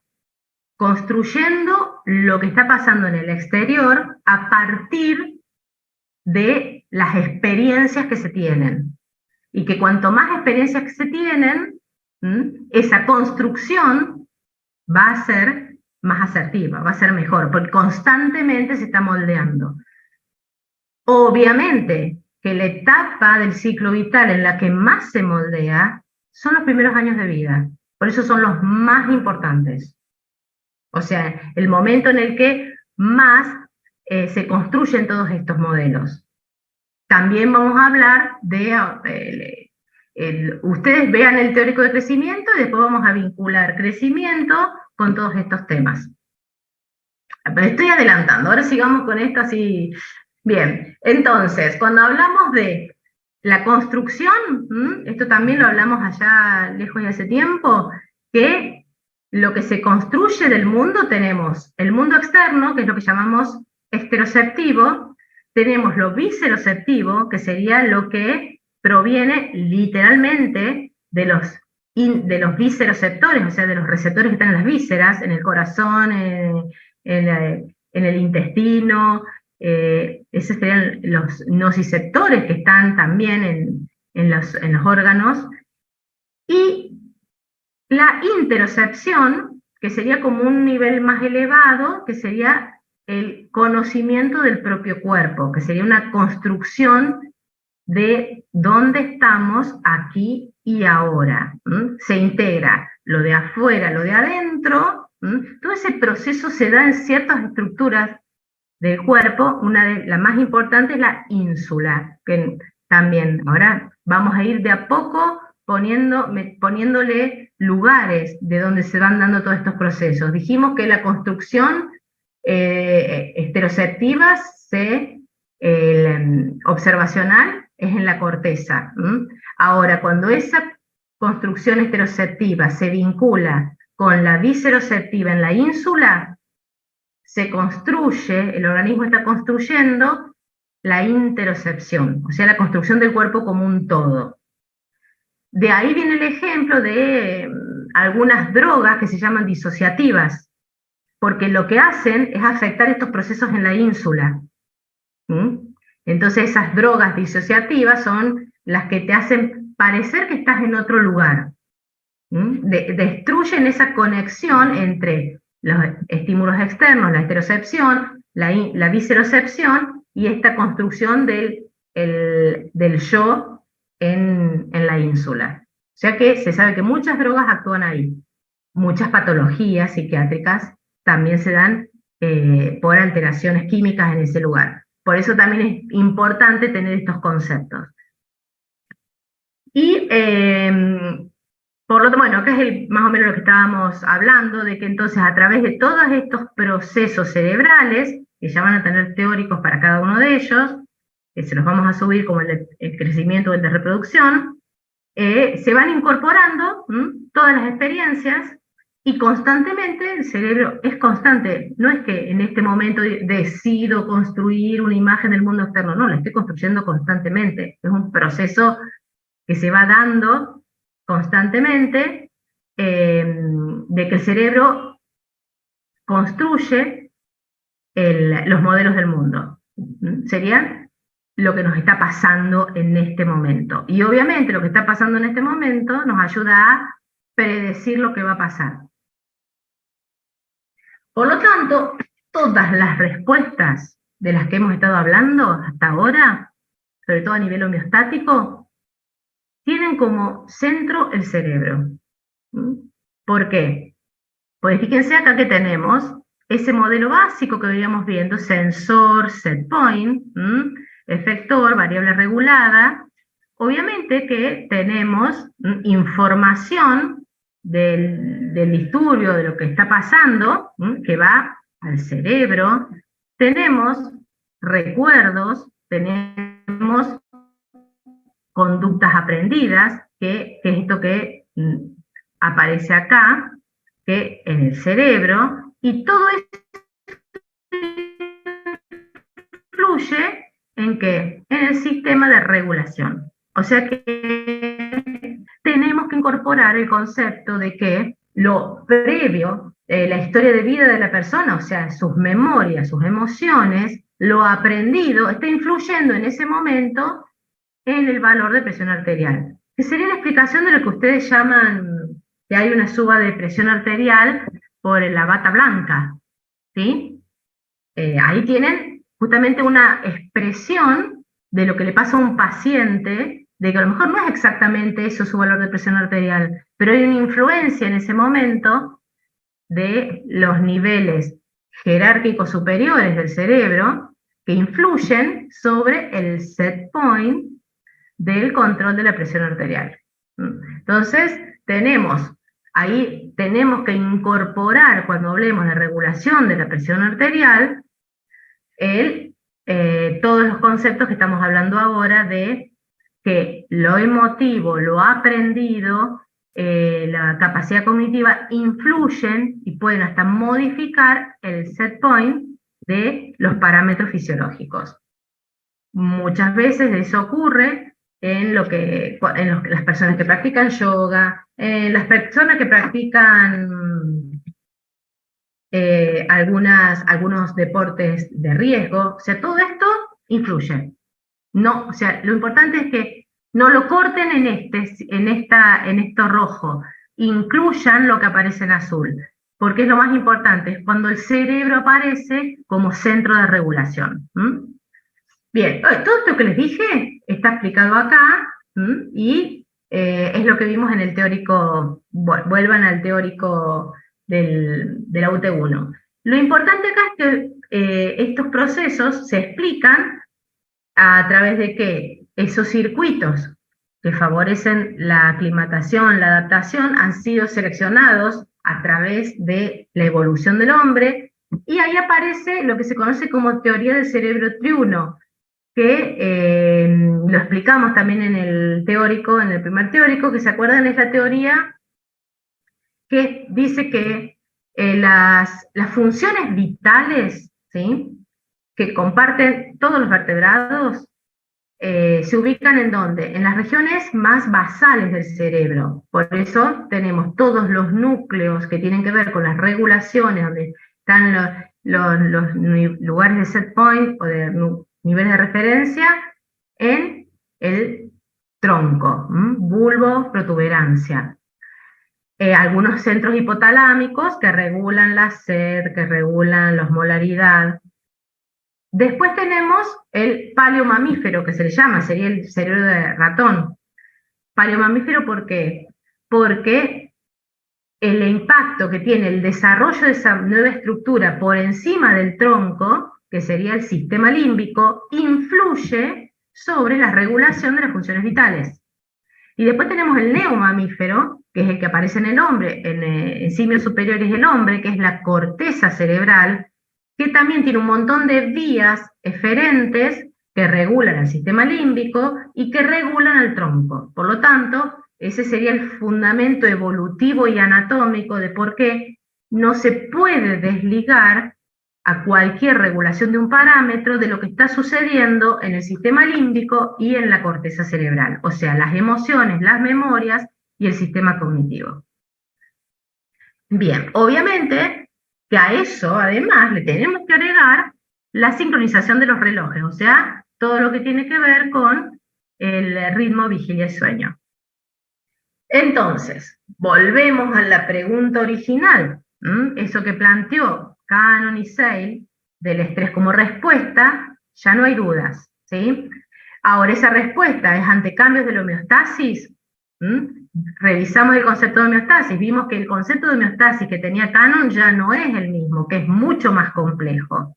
construyendo lo que está pasando en el exterior a partir de las experiencias que se tienen. Y que cuanto más experiencias que se tienen, esa construcción va a ser más asertiva, va a ser mejor, porque constantemente se está moldeando. Obviamente que la etapa del ciclo vital en la que más se moldea son los primeros años de vida, por eso son los más importantes. O sea, el momento en el que más se construyen todos estos modelos. También vamos a hablar de, ustedes vean el teórico de crecimiento y después vamos a vincular crecimiento con todos estos temas. Pero estoy adelantando, ahora sigamos con esto así. Bien, entonces, cuando hablamos de la construcción, esto también lo hablamos allá lejos y hace tiempo, que lo que se construye del mundo tenemos el mundo externo, que es lo que llamamos esteroceptivo, tenemos lo visceroceptivo, que sería lo que proviene literalmente de los visceroceptores, o sea, de los receptores que están en las vísceras, en el corazón, en el intestino, esos serían los nociceptores que están también en los órganos, y la interocepción, que sería como un nivel más elevado, que sería el conocimiento del propio cuerpo, que sería una construcción de dónde estamos aquí y ahora. Se integra lo de afuera, lo de adentro. Todo ese proceso se da en ciertas estructuras del cuerpo. Una de las más importantes es la ínsula, que también ahora vamos a ir de a poco poniéndole lugares de donde se van dando todos estos procesos. Dijimos que la construcción esteroceptiva observacional es en la corteza. Ahora, cuando esa construcción esteroceptiva se vincula con la visceroceptiva en la ínsula, se construye, el organismo está construyendo la interocepción, o sea, la construcción del cuerpo como un todo. De ahí viene el ejemplo de algunas drogas que se llaman disociativas, porque lo que hacen es afectar estos procesos en la ínsula. Entonces esas drogas disociativas son las que te hacen parecer que estás en otro lugar. Destruyen esa conexión entre los estímulos externos, la esterocepción, la viscerocepción y esta construcción del yo en la ínsula. O sea que se sabe que muchas drogas actúan ahí. Muchas patologías psiquiátricas también se dan por alteraciones químicas en ese lugar. Por eso también es importante tener estos conceptos. Y por lo tanto, bueno, que es más o menos lo que estábamos hablando, de que entonces a través de todos estos procesos cerebrales, que ya van a tener teóricos para cada uno de ellos, que se los vamos a subir como el crecimiento o el de reproducción, se van incorporando todas las experiencias, y constantemente el cerebro es constante. No es que en este momento decido construir una imagen del mundo externo, no, la estoy construyendo constantemente. Es un proceso que se va dando constantemente, de que el cerebro construye los modelos del mundo. Serían lo que nos está pasando en este momento. Y obviamente lo que está pasando en este momento nos ayuda a predecir lo que va a pasar. Por lo tanto, todas las respuestas de las que hemos estado hablando hasta ahora, sobre todo a nivel homeostático, tienen como centro el cerebro. ¿Por qué? Pues fíjense acá que tenemos ese modelo básico que veníamos viendo, sensor, set point, efector, variable regulada. Obviamente que tenemos información del disturbio, de lo que está pasando, que va al cerebro. Tenemos recuerdos, tenemos conductas aprendidas, que es esto que aparece acá, que en el cerebro, y todo esto influye ¿en qué? En el sistema de regulación. O sea que tenemos que incorporar el concepto de que lo previo, la historia de vida de la persona, o sea, sus memorias, sus emociones, lo aprendido, está influyendo en ese momento en el valor de presión arterial. Que sería la explicación de lo que ustedes llaman que hay una suba de presión arterial por la bata blanca, ¿sí? Ahí tienen justamente una expresión de lo que le pasa a un paciente, de que a lo mejor no es exactamente eso su valor de presión arterial, pero hay una influencia en ese momento de los niveles jerárquicos superiores del cerebro que influyen sobre el set point del control de la presión arterial. Entonces, tenemos que incorporar, cuando hablemos de regulación de la presión arterial, todos los conceptos que estamos hablando ahora de que lo emotivo, lo aprendido, la capacidad cognitiva influyen y pueden hasta modificar el set point de los parámetros fisiológicos. Muchas veces eso ocurre en las personas que practican yoga, en las personas que practican algunos deportes de riesgo. O sea, todo esto influye. No, o sea, lo importante es que no lo corten en esto rojo, incluyan lo que aparece en azul, porque es lo más importante, es cuando el cerebro aparece como centro de regulación. Bien, todo esto que les dije está explicado acá, y es lo que vimos en el teórico. Vuelvan al teórico de la UT1. Lo importante acá es que estos procesos se explican a través de que esos circuitos que favorecen la aclimatación, la adaptación, han sido seleccionados a través de la evolución del hombre, y ahí aparece lo que se conoce como teoría del cerebro triuno, que lo explicamos también en el teórico, en el primer teórico, que se acuerdan, es la teoría que dice que las funciones vitales, ¿sí?, que comparten todos los vertebrados, se ubican ¿en dónde? En las regiones más basales del cerebro. Por eso tenemos todos los núcleos que tienen que ver con las regulaciones, donde están los lugares de set point o de niveles de referencia, en el tronco, bulbo, protuberancia. Algunos centros hipotalámicos que regulan la sed, que regulan la osmolaridad. Después tenemos el paleomamífero, que se le llama, sería el cerebro de ratón. Paleomamífero, ¿por qué? Porque el impacto que tiene el desarrollo de esa nueva estructura por encima del tronco, que sería el sistema límbico, influye sobre la regulación de las funciones vitales. Y después tenemos el neomamífero, que es el que aparece en el hombre, en simios superiores del hombre, que es la corteza cerebral, que también tiene un montón de vías eferentes que regulan el sistema límbico y que regulan al tronco. Por lo tanto, ese sería el fundamento evolutivo y anatómico de por qué no se puede desligar a cualquier regulación de un parámetro de lo que está sucediendo en el sistema límbico y en la corteza cerebral, o sea, las emociones, las memorias y el sistema cognitivo. Bien, obviamente que a eso, además, le tenemos que agregar la sincronización de los relojes, o sea, todo lo que tiene que ver con el ritmo, vigilia y sueño. Entonces, volvemos a la pregunta original, eso que planteó Cannon y Seil, del estrés como respuesta, ya no hay dudas, ¿sí? Ahora, esa respuesta es ante cambios de la homeostasis. Revisamos el concepto de homeostasis, vimos que el concepto de homeostasis que tenía Cannon ya no es el mismo, que es mucho más complejo.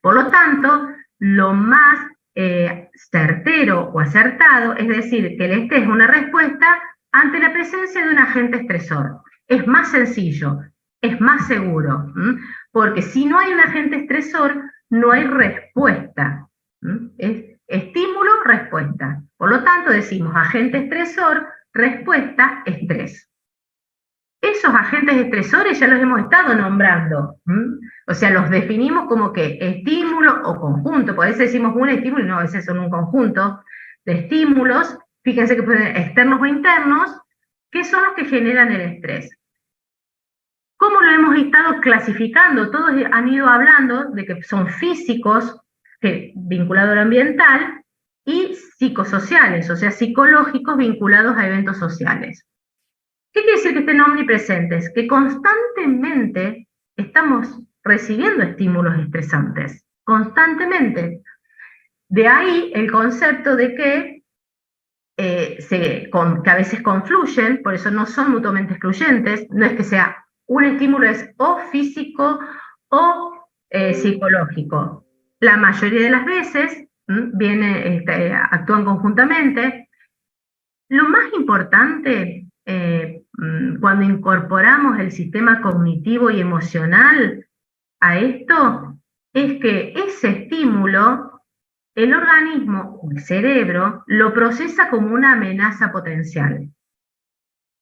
Por lo tanto, lo más certero o acertado es decir que el estrés es una respuesta ante la presencia de un agente estresor. Es más sencillo, es más seguro, porque si no hay un agente estresor, no hay respuesta. Es estímulo-respuesta. Por lo tanto, decimos agente estresor, respuesta, estrés. Esos agentes estresores ya los hemos estado nombrando. O sea, los definimos como que estímulo o conjunto. Por eso decimos un estímulo y no, a veces son un conjunto de estímulos. Fíjense que pueden ser externos o internos, que son los que generan el estrés. ¿Cómo lo hemos estado clasificando? Todos han ido hablando de que son físicos, vinculados al ambiental, y psicosociales, o sea, psicológicos vinculados a eventos sociales. ¿Qué quiere decir que estén omnipresentes? Que constantemente estamos recibiendo estímulos estresantes, constantemente. De ahí el concepto de que a veces confluyen, por eso no son mutuamente excluyentes, no es que sea un estímulo es o físico o psicológico. La mayoría de las veces actúan conjuntamente. Lo más importante cuando incorporamos el sistema cognitivo y emocional a esto es que ese estímulo, el organismo, el cerebro, lo procesa como una amenaza potencial.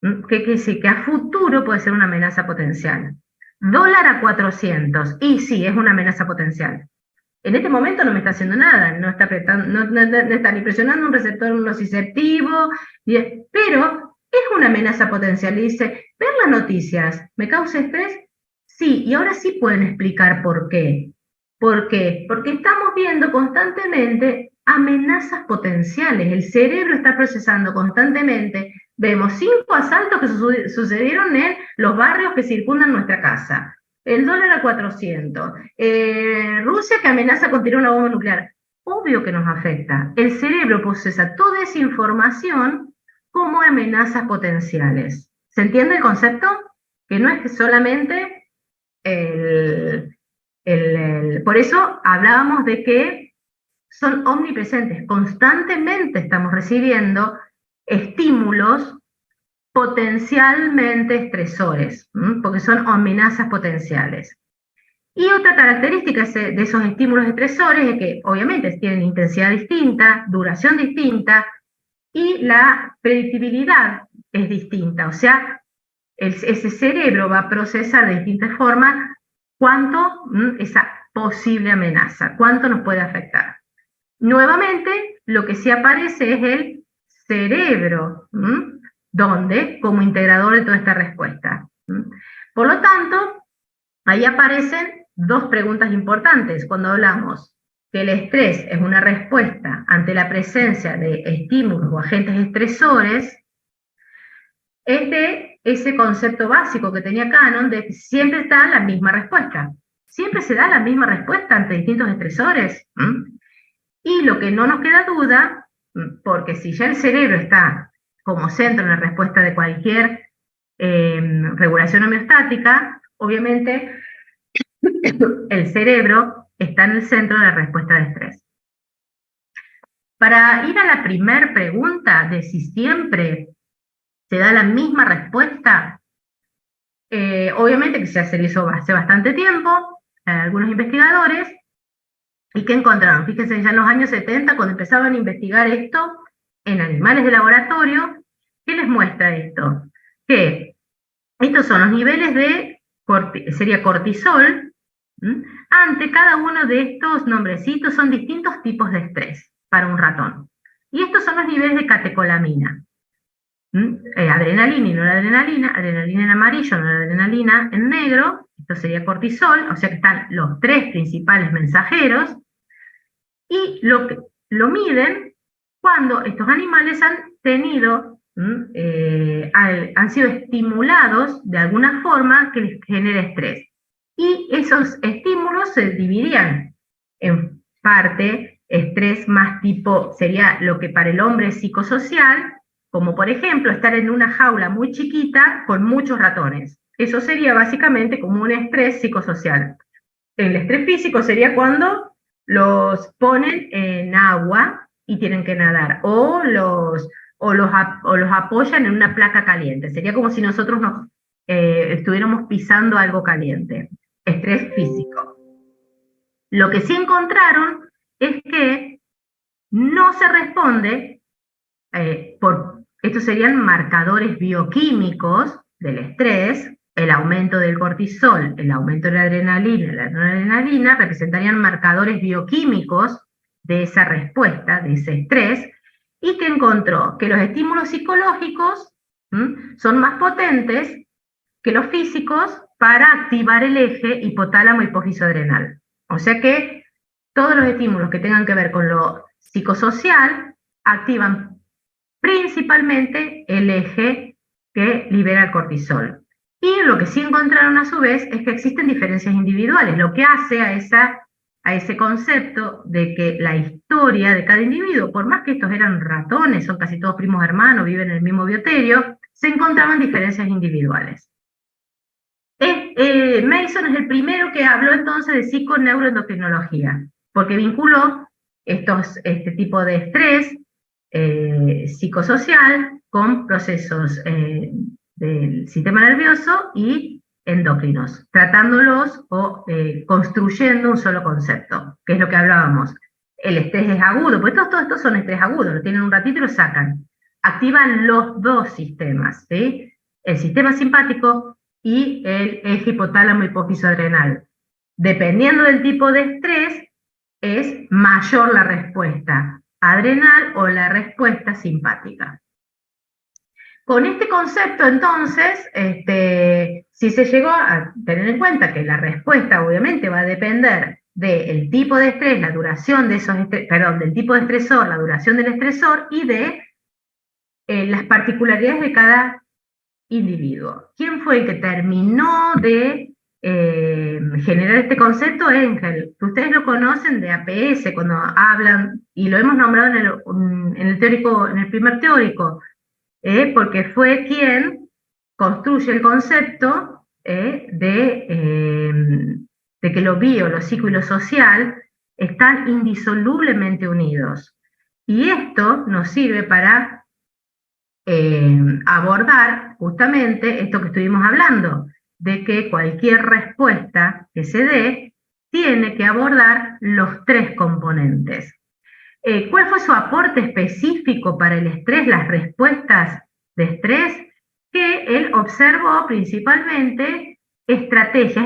¿Qué quiere decir? Que a futuro puede ser una amenaza potencial. Dólar a 400, y sí, es una amenaza potencial. En este momento no me está haciendo nada, no está, no está ni presionando un receptor nociceptivo, pero es una amenaza potencial. Y dice, ver las noticias, ¿me causa estrés? Sí, y ahora sí pueden explicar por qué. ¿Por qué? Porque estamos viendo constantemente amenazas potenciales. El cerebro está procesando constantemente. Vemos 5 asaltos que sucedieron en los barrios que circundan nuestra casa. El dólar a 400. Rusia que amenaza con tirar una bomba nuclear. Obvio que nos afecta. El cerebro procesa toda esa información como amenazas potenciales. ¿Se entiende el concepto? Que no es que solamente por eso hablábamos de que son omnipresentes. Constantemente estamos recibiendo estímulos potencialmente estresores, porque son amenazas potenciales. Y otra característica de esos estímulos estresores es que obviamente tienen intensidad distinta, duración distinta, y la predictibilidad es distinta, o sea, ese cerebro va a procesar de distintas formas cuánto esa posible amenaza, cuánto nos puede afectar. Nuevamente, lo que sí aparece es el cerebro, donde como integrador de toda esta respuesta. Por lo tanto, ahí aparecen 2 preguntas importantes cuando hablamos que el estrés es una respuesta ante la presencia de estímulos o agentes estresores. Es de ese concepto básico que tenía Cannon de que siempre está la misma respuesta. Siempre se da la misma respuesta ante distintos estresores. Y lo que no nos queda duda, porque si ya el cerebro está como centro en la respuesta de cualquier regulación homeostática, obviamente el cerebro está en el centro de la respuesta de estrés. Para ir a la primera pregunta de si siempre se da la misma respuesta, obviamente que se hizo hace bastante tiempo, algunos investigadores, ¿y qué encontraron? Fíjense, ya en los años 70, cuando empezaban a investigar esto en animales de laboratorio, ¿qué les muestra esto? Que estos son los niveles de sería cortisol, ante cada uno de estos nombrecitos son distintos tipos de estrés para un ratón. Y estos son los niveles de catecolamina. Adrenalina y noradrenalina, adrenalina en amarillo, noradrenalina en negro, esto sería cortisol, o sea que están los tres principales mensajeros, y lo miden cuando estos animales han tenido, han sido estimulados de alguna forma que les genere estrés. Y esos estímulos se dividirían en parte estrés más tipo, sería lo que para el hombre es psicosocial, como por ejemplo estar en una jaula muy chiquita con muchos ratones. Eso sería básicamente como un estrés psicosocial. El estrés físico sería cuando los ponen en agua y tienen que nadar, o los apoyan en una placa caliente. Sería como si nosotros estuviéramos pisando algo caliente. Estrés físico. Lo que sí encontraron es que no se responde estos serían marcadores bioquímicos del estrés, el aumento del cortisol, el aumento de la adrenalina, la noradrenalina, representarían marcadores bioquímicos de esa respuesta, de ese estrés, y que encontró que los estímulos psicológicos son más potentes que los físicos para activar el eje hipotálamo-hipófisis adrenal. O sea que todos los estímulos que tengan que ver con lo psicosocial activan principalmente el eje que libera el cortisol. Y lo que sí encontraron a su vez es que existen diferencias individuales, lo que hace a ese concepto de que la historia de cada individuo, por más que estos eran ratones, son casi todos primos hermanos, viven en el mismo bioterio, se encontraban diferencias individuales. Mason es el primero que habló entonces de psiconeuroendocrinología, porque vinculó este tipo de estrés psicosocial con procesos del sistema nervioso y endocrinos, tratándolos o construyendo un solo concepto, que es lo que hablábamos. El estrés es agudo, pues todos estos son estrés agudos, lo tienen un ratito y lo sacan. Activan los dos sistemas, ¿sí? El sistema simpático y el eje hipotálamo hipófisis adrenal. Dependiendo del tipo de estrés, es mayor la respuesta adrenal o la respuesta simpática. Con este concepto, entonces, si se llegó a tener en cuenta que la respuesta obviamente va a depender del tipo de estrés, la duración de esos del tipo de estresor, la duración del estresor y de las particularidades de cada individuo. ¿Quién fue el que terminó de generar este concepto? Engel. Ustedes lo conocen de APS cuando hablan, y lo hemos nombrado en el primer teórico, porque fue quien construye el concepto de que lo bio, lo psico y lo social están indisolublemente unidos. Y esto nos sirve para abordar justamente esto que estuvimos hablando, de que cualquier respuesta que se dé tiene que abordar los tres componentes. ¿Cuál fue su aporte específico para el estrés, las respuestas de estrés? Que él observó principalmente estrategias,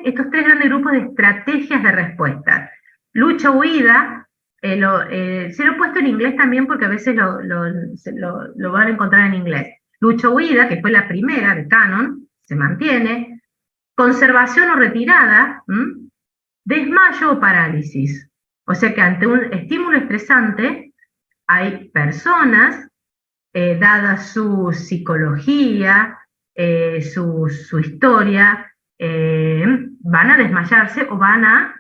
estos tres grandes grupos de estrategias de respuesta. Lucha, huida, se lo he puesto en inglés también porque a veces lo van a encontrar en inglés. Lucha, huida, que fue la primera de Cannon, se mantiene. Conservación o retirada, desmayo o parálisis. O sea que ante un estímulo estresante hay personas, dada su psicología, su historia, van a desmayarse o van a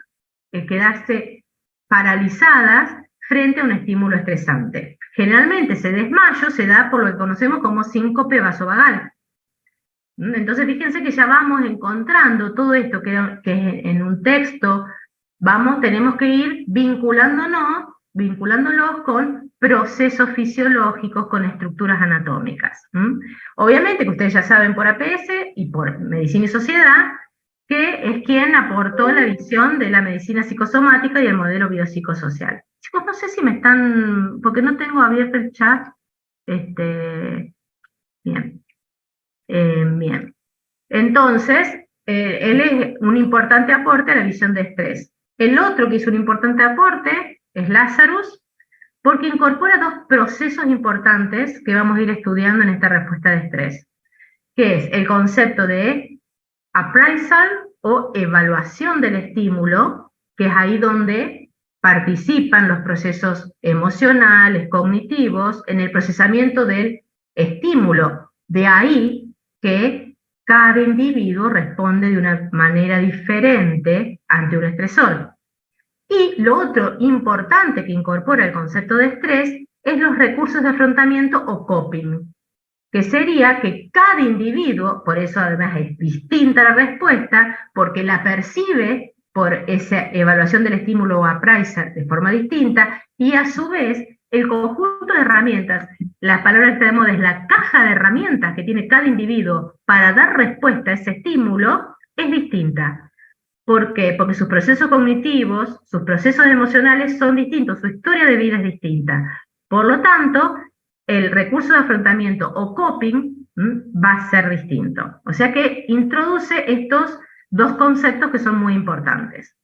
quedarse paralizadas frente a un estímulo estresante. Generalmente ese desmayo se da por lo que conocemos como síncope vasovagal. Entonces fíjense que ya vamos encontrando todo esto que en un texto tenemos que ir vinculándolos con procesos fisiológicos, con estructuras anatómicas. Obviamente que ustedes ya saben por APS y por Medicina y Sociedad que es quien aportó la visión de la medicina psicosomática y el modelo biopsicosocial. Chicos, no sé si me están, porque no tengo abierto el chat. Bien. Bien. Entonces, él es un importante aporte a la visión de estrés. El otro que hizo un importante aporte es Lazarus, Porque incorpora dos procesos importantes que vamos a ir estudiando en esta respuesta de estrés, que es el concepto de appraisal o evaluación del estímulo, que es ahí donde participan los procesos emocionales, cognitivos, en el procesamiento del estímulo. De ahí que cada individuo responde de una manera diferente ante un estresor. Y lo otro importante que incorpora el concepto de estrés es los recursos de afrontamiento o coping, que sería que cada individuo, por eso además es distinta la respuesta, porque la percibe por esa evaluación del estímulo o appraiser de forma distinta, y a su vez el conjunto de herramientas, la palabra que tenemos es la caja de herramientas que tiene cada individuo para dar respuesta a ese estímulo, es distinta. ¿Por qué? Porque sus procesos cognitivos, sus procesos emocionales son distintos, su historia de vida es distinta. Por lo tanto, el recurso de afrontamiento o coping va a ser distinto. O sea que introduce estos dos conceptos que son muy importantes.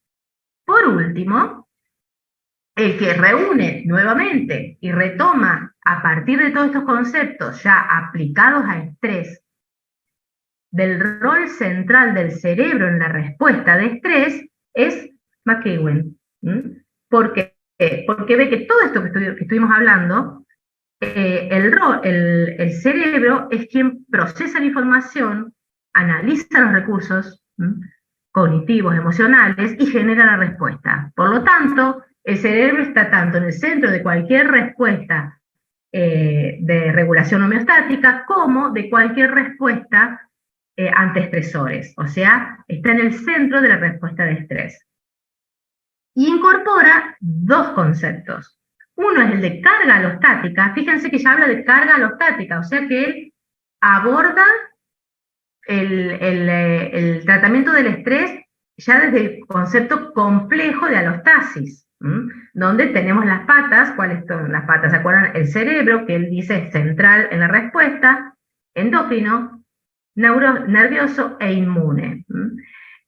Por último, el que reúne nuevamente y retoma a partir de todos estos conceptos ya aplicados a estrés, del rol central del cerebro en la respuesta de estrés, es McEwen. ¿Por qué? Porque ve que todo esto que estuvimos hablando, el cerebro es quien procesa la información, analiza los recursos cognitivos, emocionales y genera la respuesta. Por lo tanto, el cerebro está tanto en el centro de cualquier respuesta de regulación homeostática como de cualquier respuesta ante estresores, o sea, está en el centro de la respuesta de estrés. Y incorpora dos conceptos. Uno es el de carga alostática. Fíjense que ya habla de carga alostática, o sea que él aborda el tratamiento del estrés ya desde el concepto complejo de alostasis, donde tenemos las patas. ¿Cuáles son las patas? ¿Se acuerdan? El cerebro, que él dice es central en la respuesta, endocrino, nervioso e inmune.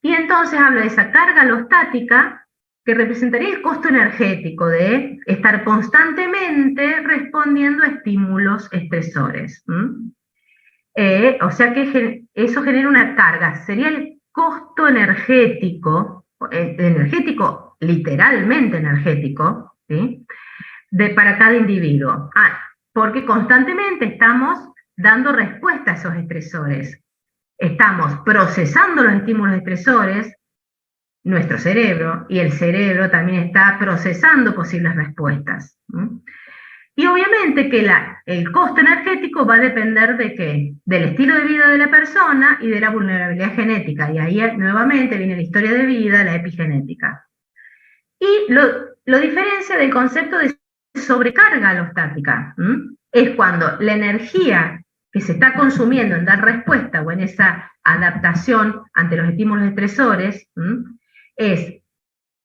Y entonces habla de esa carga alostática que representaría el costo energético de estar constantemente respondiendo a estímulos estresores. O sea que eso genera una carga, sería el costo energético, literalmente energético, ¿sí? Para cada individuo. Porque constantemente estamos dando respuesta a esos estresores. Estamos procesando los estímulos estresores, nuestro cerebro, y el cerebro también está procesando posibles respuestas. Y obviamente que el costo energético va a depender de qué? Del estilo de vida de la persona y de la vulnerabilidad genética. Y ahí nuevamente viene la historia de vida, la epigenética. Y lo diferencia del concepto de sobrecarga alostática. Es cuando la energía que se está consumiendo en dar respuesta o en esa adaptación ante los estímulos estresores es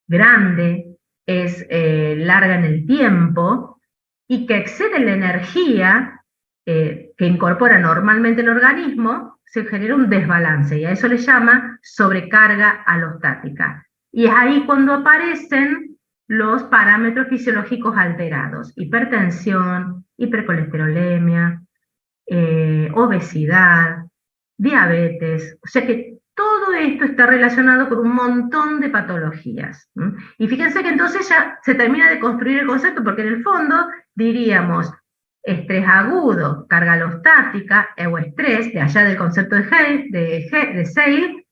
grande, es larga en el tiempo y que excede la energía que incorpora normalmente el organismo, se genera un desbalance y a eso le llama sobrecarga alostática. Y es ahí cuando aparecen los parámetros fisiológicos alterados: hipertensión, hipercolesterolemia, obesidad, diabetes. O sea que todo esto está relacionado con un montón de patologías. Y fíjense que entonces ya se termina de construir el concepto, porque en el fondo diríamos estrés agudo, carga alostática o estrés, de allá del concepto de Seil,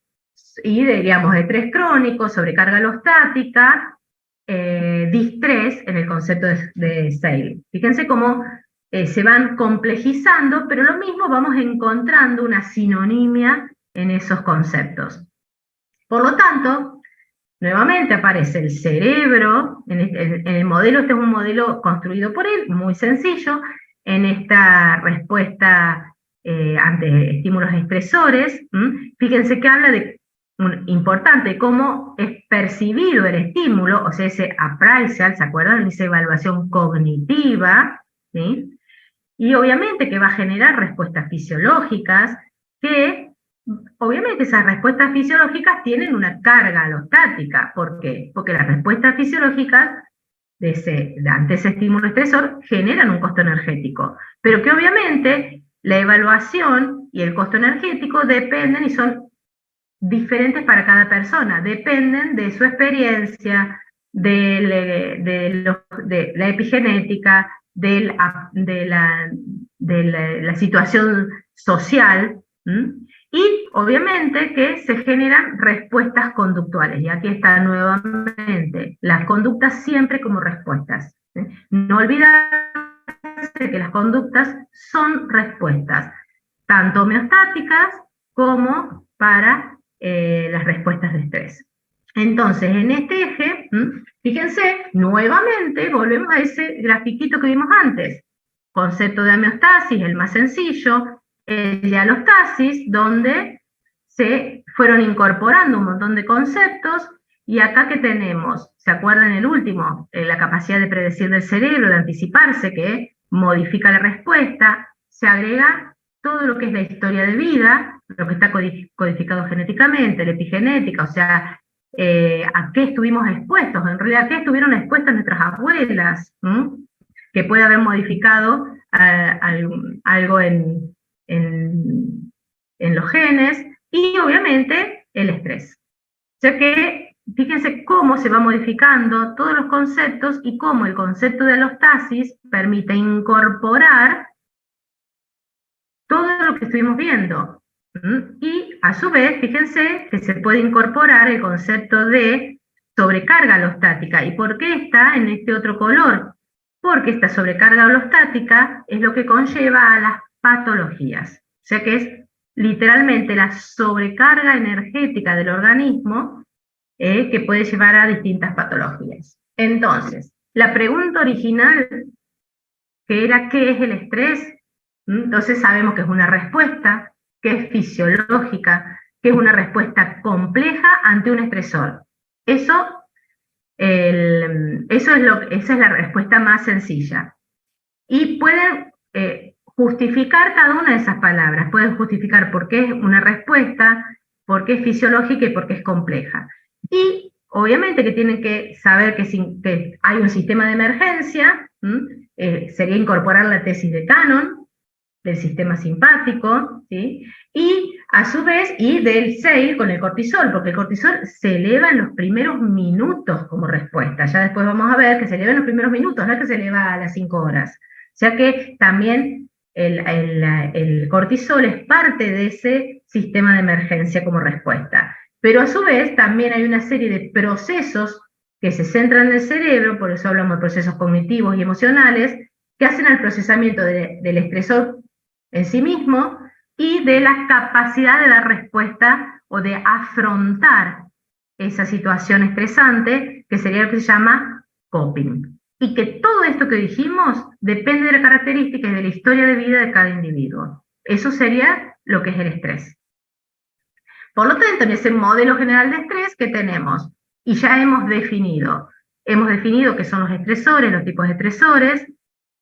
y diríamos estrés crónico, sobrecarga alostática, distrés en el concepto de Seil. Fíjense cómo se van complejizando, pero lo mismo vamos encontrando una sinonimia en esos conceptos. Por lo tanto, nuevamente aparece el cerebro, en el modelo, este es un modelo construido por él, muy sencillo, en esta respuesta ante estímulos estresores. Fíjense que habla de importante cómo es percibido el estímulo, o sea, ese appraisal, ¿se acuerdan? Esa evaluación cognitiva, ¿sí? Y obviamente que va a generar respuestas fisiológicas que, obviamente esas respuestas fisiológicas tienen una carga alostática. ¿Por qué? Porque las respuestas fisiológicas ante ese estímulo estresor generan un costo energético, pero que obviamente la evaluación y el costo energético dependen y son diferentes para cada persona, dependen de su experiencia, de la epigenética, de la situación social, y obviamente que se generan respuestas conductuales, y aquí está nuevamente, las conductas siempre como respuestas. No olvidarse que las conductas son respuestas, tanto homeostáticas como para las respuestas de estrés. Entonces, en este eje, fíjense, nuevamente volvemos a ese grafiquito que vimos antes. Concepto de homeostasis, el más sencillo, el de alostasis, donde se fueron incorporando un montón de conceptos, y acá que tenemos, ¿se acuerdan el último? La capacidad de predecir del cerebro, de anticiparse, que modifica la respuesta, se agrega todo lo que es la historia de vida, lo que está codificado genéticamente, la epigenética, o sea, a qué estuvimos expuestos, en realidad a qué estuvieron expuestas nuestras abuelas, que puede haber modificado algo en los genes, y obviamente el estrés. O sea que fíjense cómo se va modificando todos los conceptos y cómo el concepto de alostasis permite incorporar todo lo que estuvimos viendo. Y a su vez, fíjense que se puede incorporar el concepto de sobrecarga alostática. ¿Y por qué está en este otro color? Porque esta sobrecarga alostática es lo que conlleva a las patologías. O sea que es literalmente la sobrecarga energética del organismo que puede llevar a distintas patologías. Entonces, la pregunta original, que era ¿qué es el estrés? Entonces sabemos que es una respuesta, que es fisiológica, que es una respuesta compleja ante un estresor. Esa es la respuesta más sencilla. Y pueden justificar cada una de esas palabras, pueden justificar por qué es una respuesta, por qué es fisiológica y por qué es compleja. Y obviamente que tienen que saber que hay un sistema de emergencia, sería incorporar la tesis de Cannon, del sistema simpático, ¿sí? Y a su vez, y del 6 con el cortisol, porque el cortisol se eleva en los primeros minutos como respuesta. Ya después vamos a ver que se eleva en los primeros minutos, no es que se eleva a las 5 horas. O sea que también el cortisol es parte de ese sistema de emergencia como respuesta. Pero a su vez también hay una serie de procesos que se centran en el cerebro, por eso hablamos de procesos cognitivos y emocionales, que hacen al procesamiento del estresor en sí mismo y de la capacidad de dar respuesta o de afrontar esa situación estresante, que sería lo que se llama coping. Y que todo esto que dijimos depende de las características y de la historia de vida de cada individuo. Eso sería lo que es el estrés. Por lo tanto, en ese modelo general de estrés que tenemos, y ya hemos definido qué son los estresores, los tipos de estresores,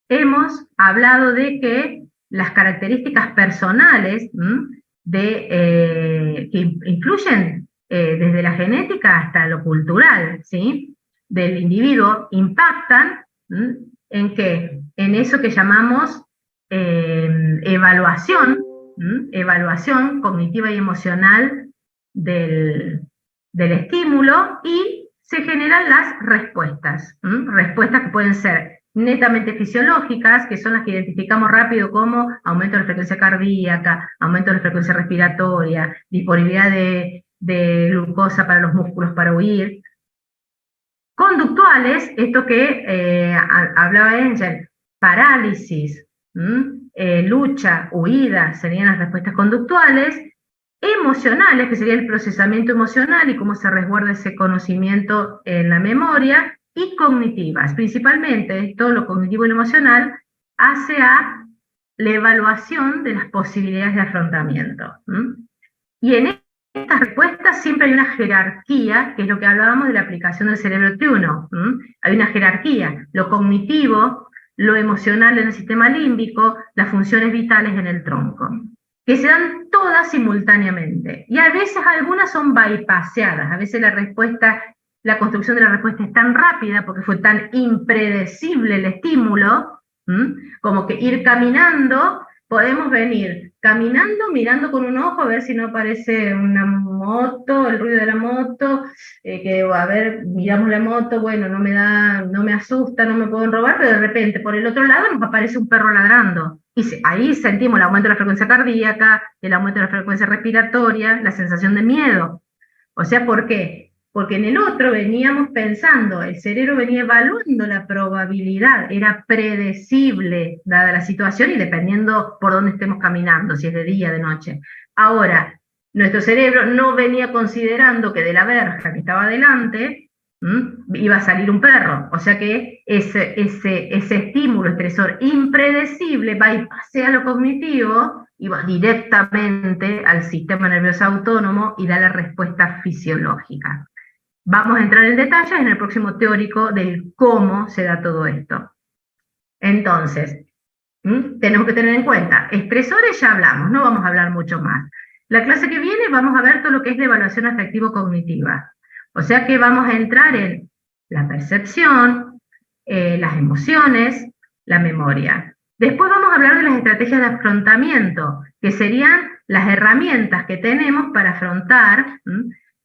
hemos hablado de que las características personales que influyen desde la genética hasta lo cultural, ¿sí?, del individuo, impactan en qué, en eso que llamamos evaluación cognitiva y emocional del estímulo, y se generan las respuestas, respuestas que pueden ser netamente fisiológicas, que son las que identificamos rápido como aumento de la frecuencia cardíaca, aumento de la frecuencia respiratoria, disponibilidad de glucosa para los músculos para huir. Conductuales, esto que hablaba Engel, parálisis, lucha, huida, serían las respuestas conductuales. Emocionales, que sería el procesamiento emocional y cómo se resguarda ese conocimiento en la memoria, y cognitivas, principalmente todo lo cognitivo y lo emocional hace a la evaluación de las posibilidades de afrontamiento. Y en estas respuestas siempre hay una jerarquía, que es lo que hablábamos de la aplicación del cerebro T1. Hay una jerarquía, lo cognitivo, lo emocional en el sistema límbico, las funciones vitales en el tronco, que se dan todas simultáneamente. Y a veces algunas son bypaseadas, a veces la respuesta la construcción de la respuesta es tan rápida, porque fue tan impredecible el estímulo, como que ir caminando, podemos venir caminando, mirando con un ojo a ver si no aparece una moto, el ruido de la moto, que a ver, miramos la moto, bueno, no me asusta, no me pueden robar, pero de repente por el otro lado nos aparece un perro ladrando. Y ahí sentimos el aumento de la frecuencia cardíaca, el aumento de la frecuencia respiratoria, la sensación de miedo. O sea, ¿por qué? Porque en el otro veníamos pensando, el cerebro venía evaluando la probabilidad, era predecible dada la situación y dependiendo por dónde estemos caminando, si es de día, de noche. Ahora, nuestro cerebro no venía considerando que de la verja que estaba delante iba a salir un perro. O sea que ese estímulo estresor impredecible va y pasea lo cognitivo y va directamente al sistema nervioso autónomo y da la respuesta fisiológica. Vamos a entrar en detalles en el próximo teórico del cómo se da todo esto. Entonces, tenemos que tener en cuenta, estresores ya hablamos, no vamos a hablar mucho más. La clase que viene vamos a ver todo lo que es la evaluación afectivo-cognitiva. O sea que vamos a entrar en la percepción, las emociones, la memoria. Después vamos a hablar de las estrategias de afrontamiento, que serían las herramientas que tenemos para afrontar,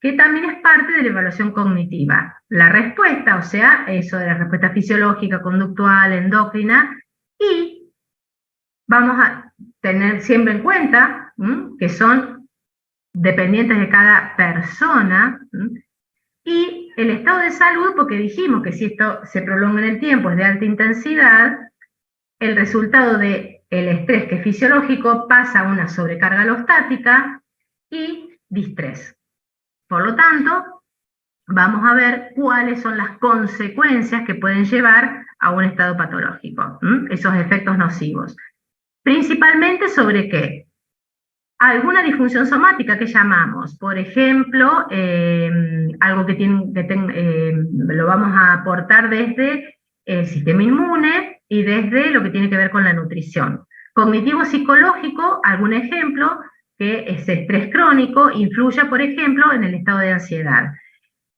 que también es parte de la evaluación cognitiva. La respuesta, o sea, eso de la respuesta fisiológica, conductual, endocrina, y vamos a tener siempre en cuenta que son dependientes de cada persona, y el estado de salud, porque dijimos que si esto se prolonga en el tiempo, es de alta intensidad, el resultado del estrés que es fisiológico pasa a una sobrecarga alostática y distrés. Por lo tanto, vamos a ver cuáles son las consecuencias que pueden llevar a un estado patológico, esos efectos nocivos. Principalmente sobre qué. Alguna disfunción somática que llamamos, por ejemplo, algo que lo vamos a aportar desde el sistema inmune y desde lo que tiene que ver con la nutrición. Cognitivo-psicológico, algún ejemplo, que ese estrés crónico influya, por ejemplo, en el estado de ansiedad.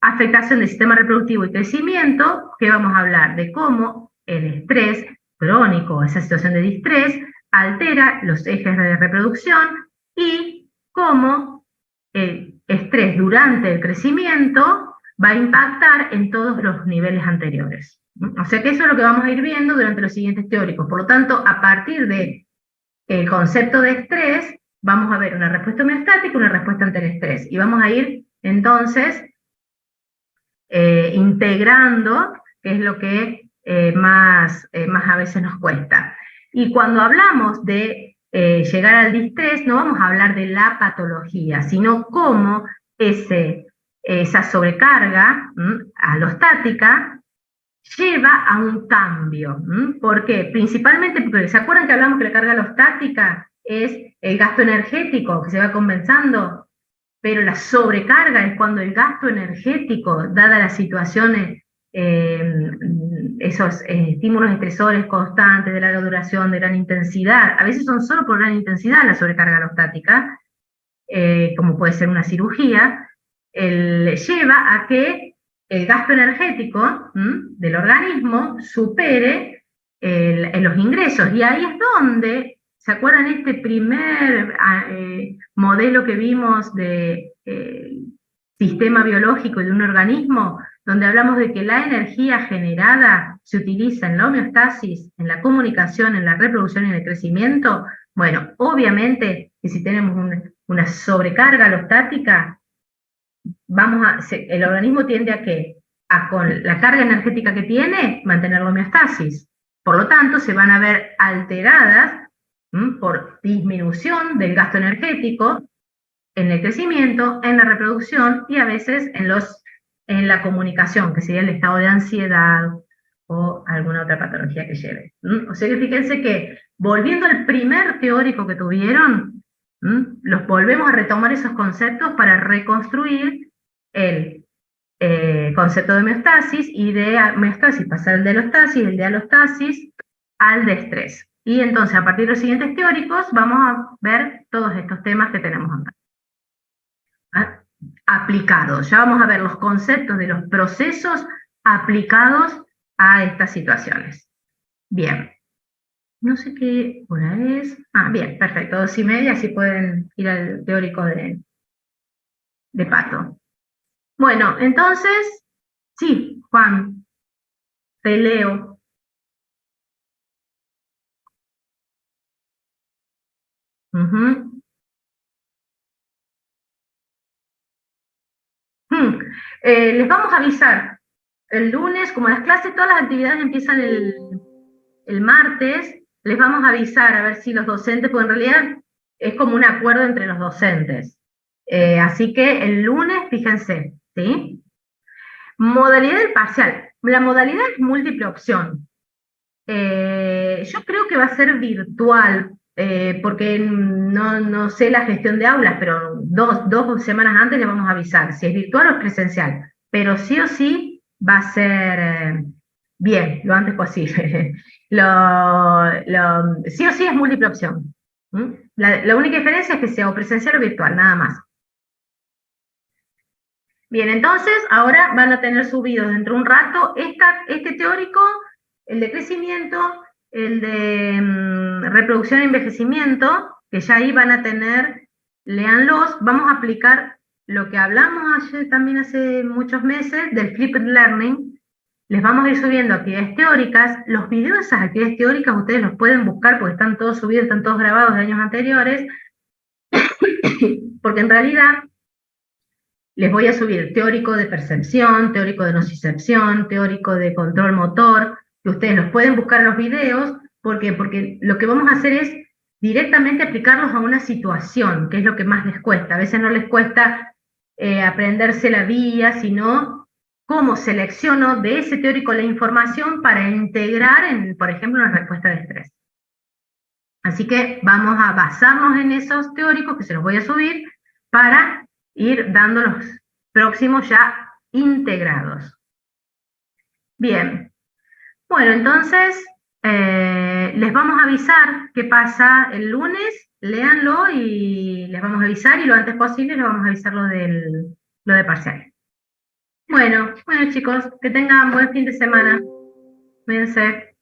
Afectación del sistema reproductivo y crecimiento, que vamos a hablar de cómo el estrés crónico, esa situación de distrés, altera los ejes de reproducción y cómo el estrés durante el crecimiento va a impactar en todos los niveles anteriores. O sea que eso es lo que vamos a ir viendo durante los siguientes teóricos. Por lo tanto, a partir del concepto de estrés, vamos a ver una respuesta homeostática y una respuesta ante el estrés. Y vamos a ir, entonces, integrando, que es lo que más a veces nos cuesta. Y cuando hablamos de llegar al distrés, no vamos a hablar de la patología, sino cómo esa sobrecarga alostática lleva a un cambio. ¿Por qué? Principalmente porque, ¿se acuerdan que hablamos que la carga alostática es el gasto energético que se va compensando? Pero la sobrecarga es cuando el gasto energético, dadas las situaciones, esos estímulos estresores constantes de larga duración, de gran intensidad, a veces son solo por gran intensidad la sobrecarga alostática, como puede ser una cirugía, lleva a que el gasto energético del organismo supere los ingresos, y ahí es donde, ¿se acuerdan este primer modelo que vimos de sistema biológico y de un organismo, donde hablamos de que la energía generada se utiliza en la homeostasis, en la comunicación, en la reproducción y en el crecimiento? Bueno, obviamente que si tenemos una sobrecarga alostática, el organismo tiende a ¿qué? Con la carga energética que tiene, mantener la homeostasis. Por lo tanto, se van a ver alteradas por disminución del gasto energético en el crecimiento, en la reproducción y a veces en la comunicación, que sería el estado de ansiedad o alguna otra patología que lleve. O sea que fíjense que, volviendo al primer teórico que tuvieron, los volvemos a retomar esos conceptos para reconstruir el concepto de homeostasis, y de homeostasis pasar al de alostasis, el de alostasis al de estrés. Y entonces, a partir de los siguientes teóricos, vamos a ver todos estos temas que tenemos acá. aplicados. Ya vamos a ver los conceptos de los procesos aplicados a estas situaciones. Bien. No sé qué hora es. Ah, bien, perfecto, 2:30, así pueden ir al teórico de Pato. Bueno, entonces, sí, Juan, te leo. Ujú. Les vamos a avisar el lunes, como las clases, todas las actividades empiezan el martes, les vamos a avisar a ver si los docentes, porque en realidad es como un acuerdo entre los docentes. Así que el lunes, fíjense, ¿sí? Modalidad del parcial. La modalidad es múltiple opción. Yo creo que va a ser virtual, porque no sé la gestión de aulas, pero dos semanas antes le vamos a avisar si es virtual o es presencial. Pero sí o sí va a ser bien, lo antes posible. Sí o sí es múltiple opción. ¿Mm? La única diferencia es que sea o presencial o virtual, nada más. Bien, entonces ahora van a tener subidos dentro de un rato este teórico, el de crecimiento, el de reproducción e envejecimiento, que ya ahí van a tener, léanlos, vamos a aplicar lo que hablamos ayer, también hace muchos meses, del flipped learning. Les vamos a ir subiendo actividades teóricas. Los videos de esas actividades teóricas ustedes los pueden buscar porque están todos subidos, están todos grabados de años anteriores, porque en realidad les voy a subir teórico de percepción, teórico de nocicepción, teórico de control motor, que ustedes los pueden buscar en los videos. ¿Por qué? Porque lo que vamos a hacer es directamente aplicarlos a una situación, que es lo que más les cuesta. A veces no les cuesta aprenderse la vía, sino cómo selecciono de ese teórico la información para integrar en, por ejemplo, una respuesta de estrés. Así que vamos a basarnos en esos teóricos que se los voy a subir para ir dando los próximos ya integrados. Bien, bueno, entonces les vamos a avisar qué pasa el lunes, léanlo y les vamos a avisar y lo antes posible les vamos a avisar lo de parcial. Bueno chicos, que tengan buen fin de semana. Cuídense.